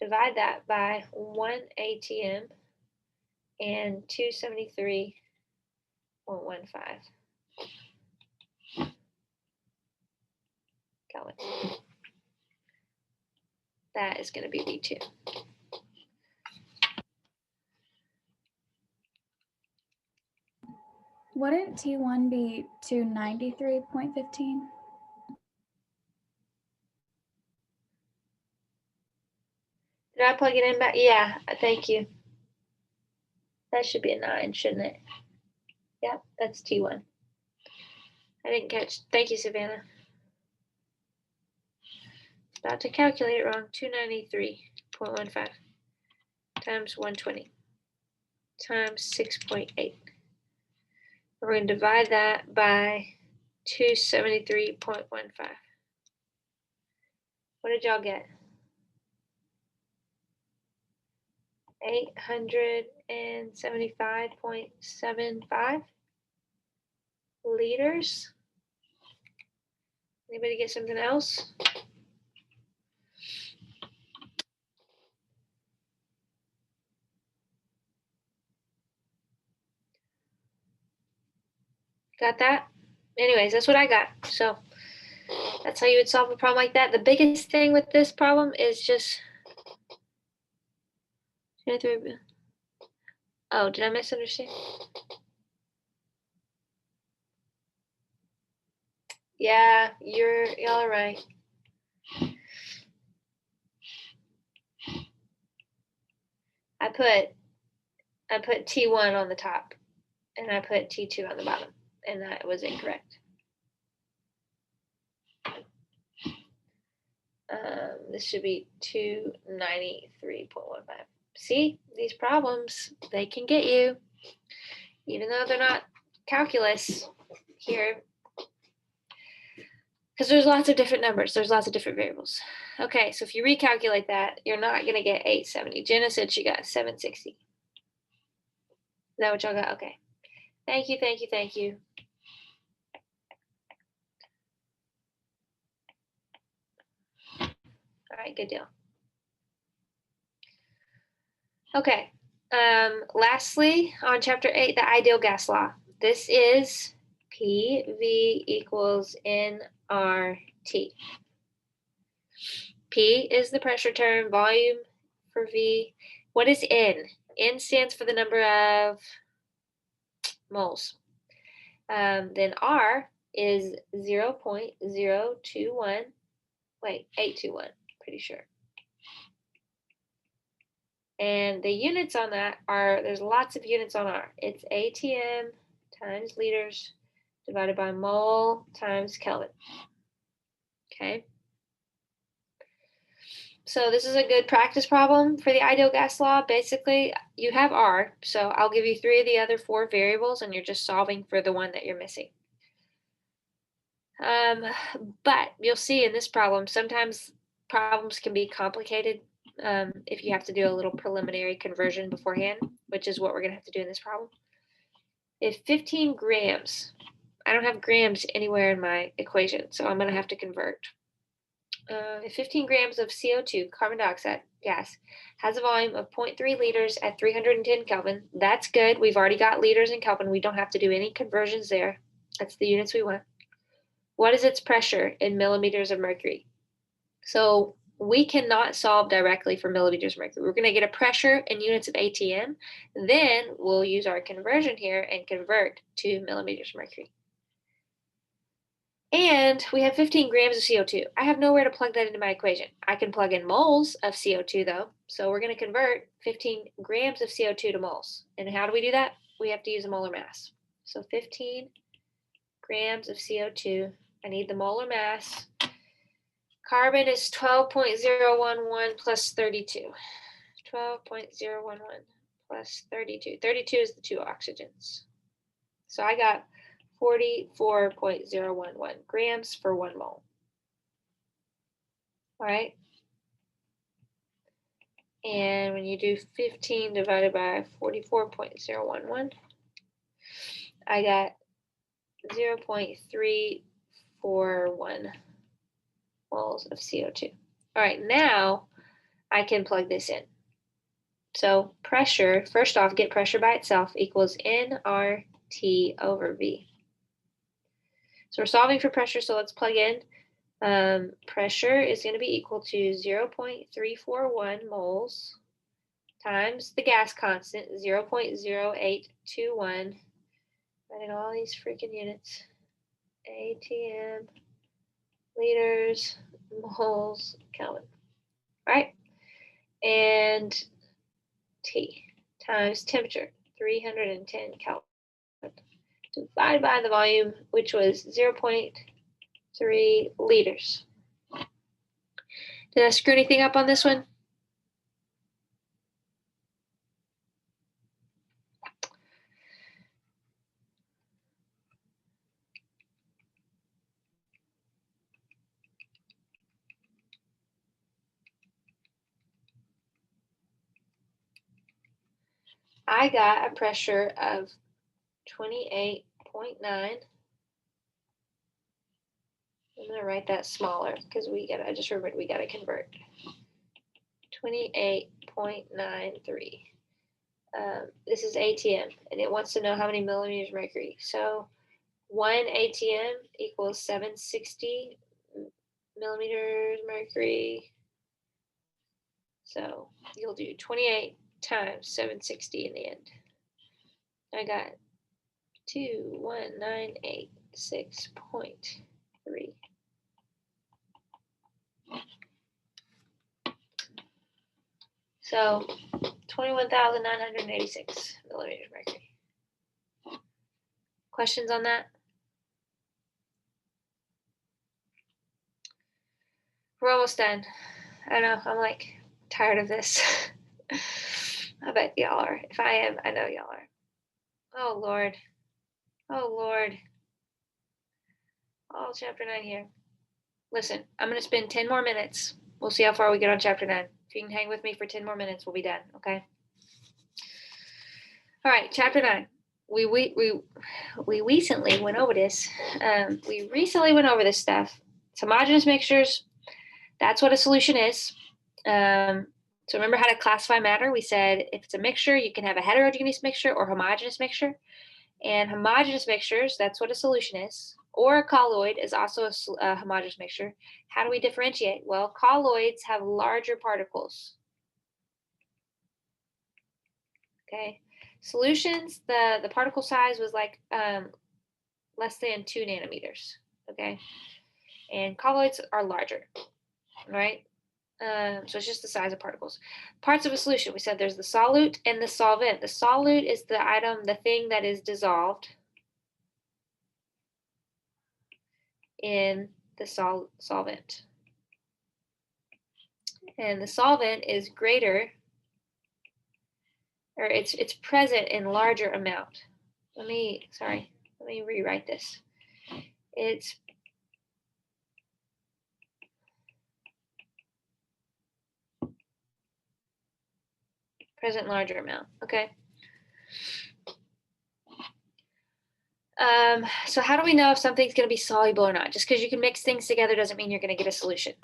Divide that by 1 ATM and 273.15. Kelvin. That is going to be V2. Wouldn't T1 be 293.15? Did I plug it in back? Yeah, thank you. That should be a 9, shouldn't it? Yeah, that's T1. I didn't catch. Thank you, Savannah. About to calculate it wrong. 293.15 times 120 times 6.8. We're going to divide that by 273.15. What did y'all get? 875.75 liters. Anybody get something else? Got that? Anyways, that's what I got. So that's how you would solve a problem like that. The biggest thing with this problem is just. Oh, did I misunderstand? Yeah, y'all are right. I put T1 on the top and I put T2 on the bottom, and that was incorrect. This should be 293.15. See, these problems, they can get you, even though they're not calculus here, because there's lots of different numbers. There's lots of different variables. Okay, so if you recalculate that, you're not going to get 870. Jenna said she got 760. Is that what y'all got? Okay. Thank you, thank you, thank you. All right, good deal. Okay. Lastly, on chapter 8, the ideal gas law. This is PV equals nRT. P is the pressure term, volume for V. What is N? N stands for the number of moles. Then R is 0.021, 821, pretty sure. And the units on that are, there's lots of units on R. It's ATM times liters divided by mole times Kelvin. Okay. So this is a good practice problem for the ideal gas law. Basically, you have R, so I'll give you 3 of the other 4 variables and you're just solving for the one that you're missing. But you'll see in this problem, sometimes problems can be complicated if you have to do a little preliminary conversion beforehand, which is what we're gonna have to do in this problem. If 15 grams, I don't have grams anywhere in my equation, so I'm gonna have to convert. If 15 grams of CO2, carbon dioxide gas, has a volume of 0.3 liters at 310 Kelvin, that's good. We've already got liters in Kelvin. We don't have to do any conversions there. That's the units we want. What is its pressure in millimeters of mercury? So we cannot solve directly for millimeters of mercury. We're going to get a pressure in units of ATM. Then we'll use our conversion here and convert to millimeters of mercury. And we have 15 grams of CO2. I have nowhere to plug that into my equation. I can plug in moles of CO2 though. So we're going to convert 15 grams of CO2 to moles. And how do we do that? We have to use a molar mass. So 15 grams of CO2. I need the molar mass. Carbon is 12.011 plus 32. 12.011 plus 32. 32 is the 2 oxygens. So I got 44.011 grams for 1 mole. All right. And when you do 15 divided by 44.011, I got 0.341 moles of CO2. All right, now I can plug this in. So pressure, first off, get pressure by itself equals nRT over V. So we're solving for pressure, so let's plug in. Pressure is going to be equal to 0.341 moles times the gas constant, 0.0821. Writing all these freaking units. ATM, liters, moles, Kelvin. Right? And T times temperature, 310 Kelvin. Divided by the volume, which was 0.3 liters. Did I screw anything up on this one? I got a pressure of 28.9. I'm gonna write that smaller because I just remembered we gotta convert. 28.93. This is ATM and it wants to know how many millimeters of mercury. So 1 ATM equals 760 millimeters mercury. So you'll do 28 times 760 in the end. I got 21,986.3. So 21,986 millimeters mercury. Questions on that? We're almost done. I know, I'm like tired of this. I bet y'all are. If I am, I know y'all are. Oh Lord. Oh Lord. Oh, chapter 9 here. Listen, I'm going to spend 10 more minutes. We'll see how far we get on chapter 9. If you can hang with me for 10 more minutes, we'll be done, okay? All right, chapter 9. We recently went over this. We recently went over this stuff. It's homogeneous mixtures. That's what a solution is. So So remember how to classify matter? We said if it's a mixture, you can have a heterogeneous mixture or homogeneous mixture. And homogeneous mixtures, that's what a solution is. Or a colloid is also a homogeneous mixture. How do we differentiate? Well, colloids have larger particles. Okay. Solutions, the particle size was like less than 2 nanometers. Okay. And colloids are larger, right? So it's just the size of particles. Parts of a solution, we said there's the solute and the solvent. The solute is the item, the thing that is dissolved in the solvent. And the solvent is greater, or it's present in larger amount. Let me rewrite this. It's present larger amount, okay? So how do we know if something's gonna be soluble or not? Just because you can mix things together doesn't mean you're gonna get a solution.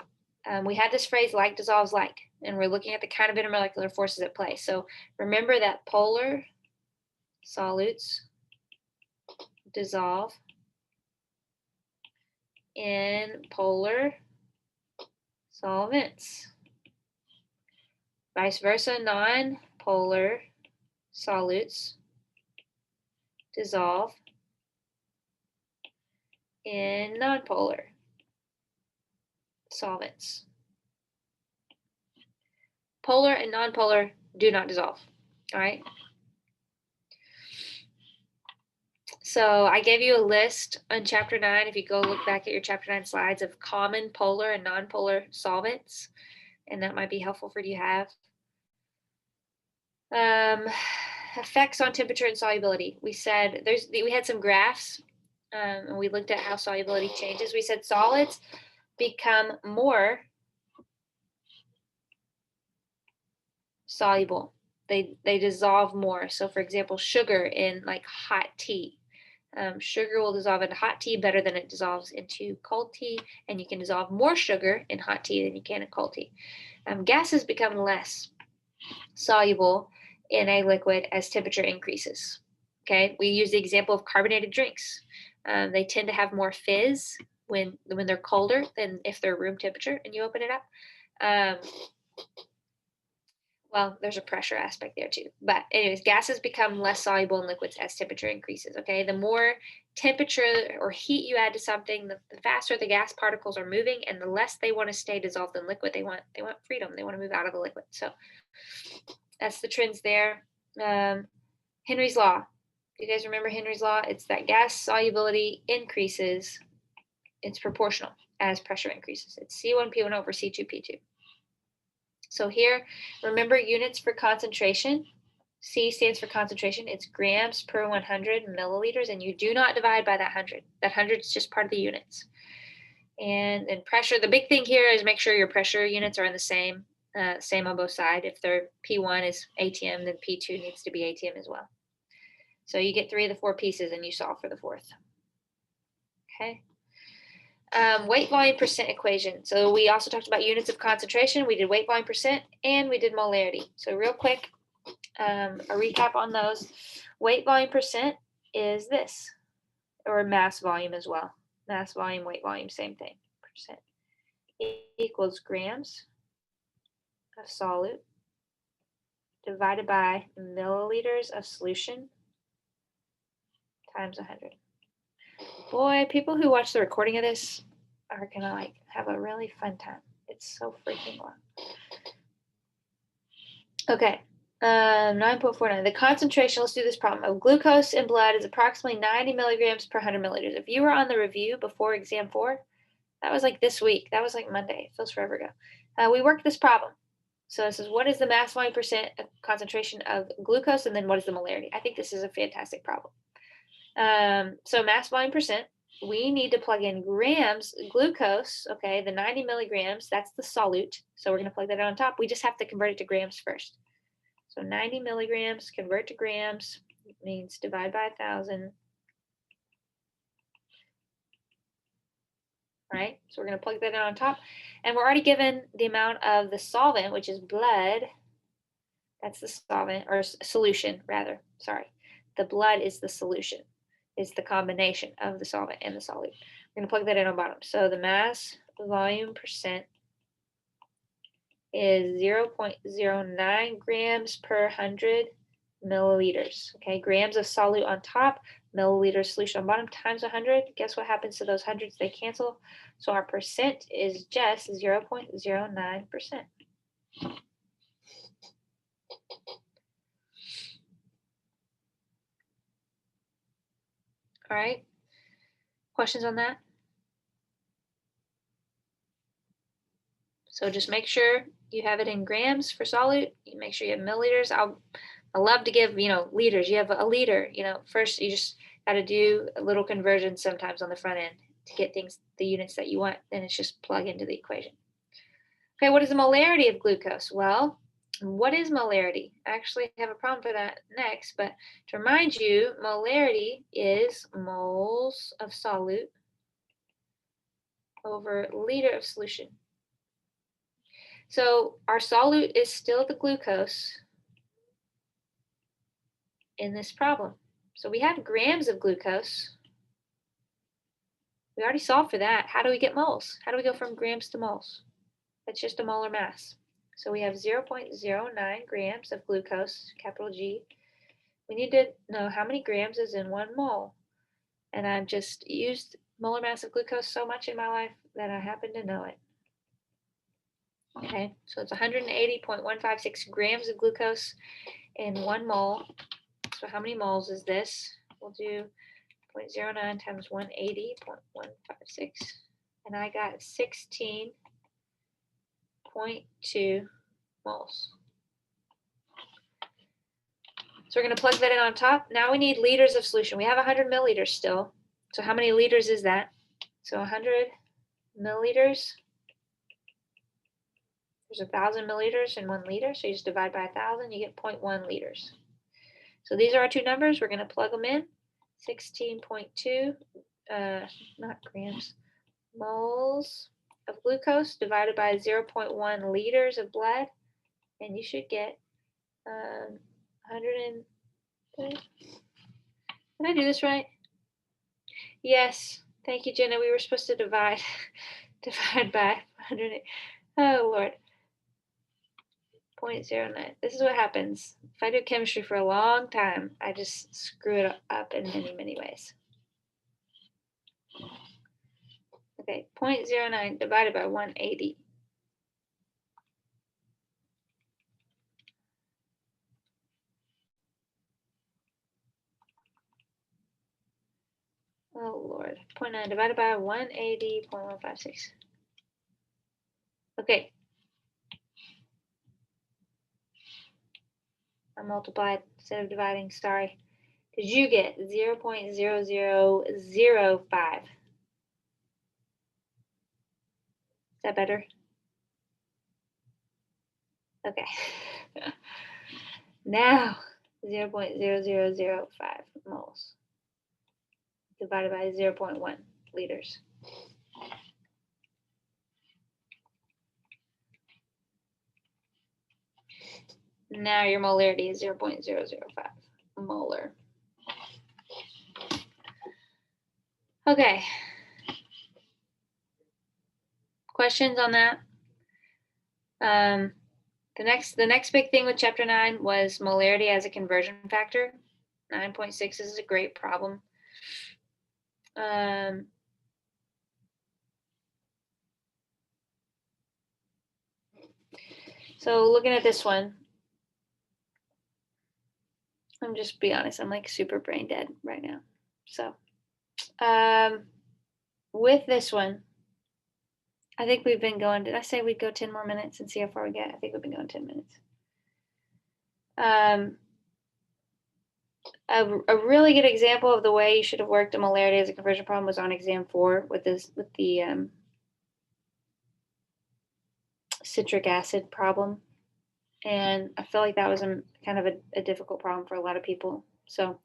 We had this phrase like dissolves like, and we're looking at the kind of intermolecular forces at play. So remember that polar solutes dissolve in polar solvents. Vice versa, non-polar solutes dissolve in nonpolar solvents. Polar and nonpolar do not dissolve, all right? So I gave you a list on chapter 9, if you go look back at your chapter 9 slides, of common polar and nonpolar solvents, and that might be helpful for you to have. Effects on temperature and solubility. We said we had some graphs, and we looked at how solubility changes. We said solids become more soluble. They dissolve more. So for example, sugar in like hot tea. Sugar will dissolve into hot tea better than it dissolves into cold tea, and you can dissolve more sugar in hot tea than you can in cold tea. Gases become less soluble in a liquid as temperature increases. Okay, we use the example of carbonated drinks. They tend to have more fizz when they're colder than if they're room temperature and you open it up. Well, there's a pressure aspect there too. But anyways, gases become less soluble in liquids as temperature increases, okay? The more temperature or heat you add to something, the faster the gas particles are moving and the less they want to stay dissolved in liquid. They want freedom. They want to move out of the liquid. So that's the trends there. Henry's law. Do you guys remember Henry's law? It's that gas solubility increases. It's proportional as pressure increases. It's C1P1 over C2P2. So here, remember units for concentration. C stands for concentration. It's grams per 100 milliliters, and you do not divide by that 100. That 100 is just part of the units. And then pressure, the big thing here is make sure your pressure units are in the same on both sides. If their P1 is ATM, then P2 needs to be ATM as well. So you get 3 of the 4 pieces and you solve for the 4th. Okay. Weight volume percent equation. So we also talked about units of concentration. We did weight volume percent and we did molarity. So real quick, a recap on those. Weight volume percent is this, or mass volume as well. Mass volume, weight volume, same thing. Percent equals grams of solute divided by milliliters of solution times 100. Boy, people who watch the recording of this are gonna like have a really fun time. It's so freaking long. Okay, 9.49. The concentration, let's do this problem, of glucose in blood is approximately 90 milligrams per 100 milliliters. If you were on the review before exam 4, that was like this week. That was like Monday. It feels forever ago. We worked this problem. So this is what is the mass volume percent concentration of glucose, and then what is the molarity? I think this is a fantastic problem. So mass volume percent, we need to plug in grams glucose, okay, the 90 milligrams, that's the solute. So we're going to plug that on top. We just have to convert it to grams first. So 90 milligrams, convert to grams, means divide by 1,000. right? So we're going to plug that in on top. And we're already given the amount of the solvent, which is blood. That's the solvent, or solution, rather. Sorry. The blood is the solution. It's the combination of the solvent and the solute. We're going to plug that in on bottom. So the mass volume percent is 0.09 grams per 100 milliliters. Okay, grams of solute on top, milliliter solution on bottom, times 100. Guess what happens to those hundreds? They cancel. So our percent is just 0.09%. All right. Questions on that? So just make sure you have it in grams for solute. You make sure you have milliliters. I love to give, liters. You have a liter, first you just got to do a little conversion sometimes on the front end to get the units that you want. Then it's just plug into the equation. Okay, what is the molarity of glucose? Well, what is molarity? I actually have a problem for that next, but to remind you, molarity is moles of solute over liter of solution. So our solute is still the glucose in this problem. So we have grams of glucose. We already solved for that. How do we get moles? How do we go from grams to moles? That's just a molar mass. So we have 0.09 grams of glucose, capital G. We need to know how many grams is in 1 mole. And I've just used molar mass of glucose so much in my life that I happen to know it. Okay, so it's 180.156 grams of glucose in 1 mole. So how many moles is this? We'll do 0.09 times 180.156. And I got 16.2 moles. So we're going to plug that in on top. Now we need liters of solution. We have 100 milliliters still. So how many liters is that? So 100 milliliters. There's 1,000 milliliters in 1 liter. So you just divide by 1,000, you get 0.1 liters. So these are our two numbers. We're going to plug them in. 16.2, not grams, moles of glucose divided by 0.1 liters of blood. And you should get 130. Did I do this right? Yes. Thank you, Jenna. We were supposed to divide by 100. Oh, Lord. 0.09. This is what happens. If I do chemistry for a long time, I just screw it up in many, many ways. Okay, 0.09 divided by 180. Oh, Lord. 0.9 divided by 180.156. Okay. I multiplied instead of dividing, sorry. Did you get 0.0005? Is that better? Okay. Now, 0.0005 moles divided by 0.1 liters. Now your molarity is 0.005 molar. Okay. Questions on that? The next big thing with chapter 9 was molarity as a conversion factor. 9.6 is a great problem. So looking at this one, I'm just be honest, I'm like super brain dead right now. So with this one, I think we've been going, did I say we'd go 10 more minutes and see how far we get? I think we've been going 10 minutes. A really good example of the way you should have worked a molarity as a conversion problem was on exam 4 with the citric acid problem. And I feel like that was kind of a difficult problem for a lot of people. So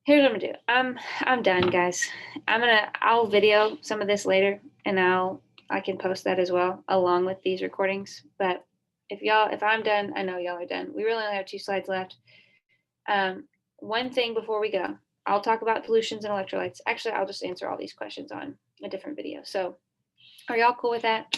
Here's what I'm gonna do. I'm done, guys. I'll video some of this later, and I can post that as well along with these recordings. But if I'm done, I know y'all are done. We really only have 2 slides left. One thing before we go, I'll talk about pollutions and electrolytes. Actually, I'll just answer all these questions on a different video. So, are y'all cool with that?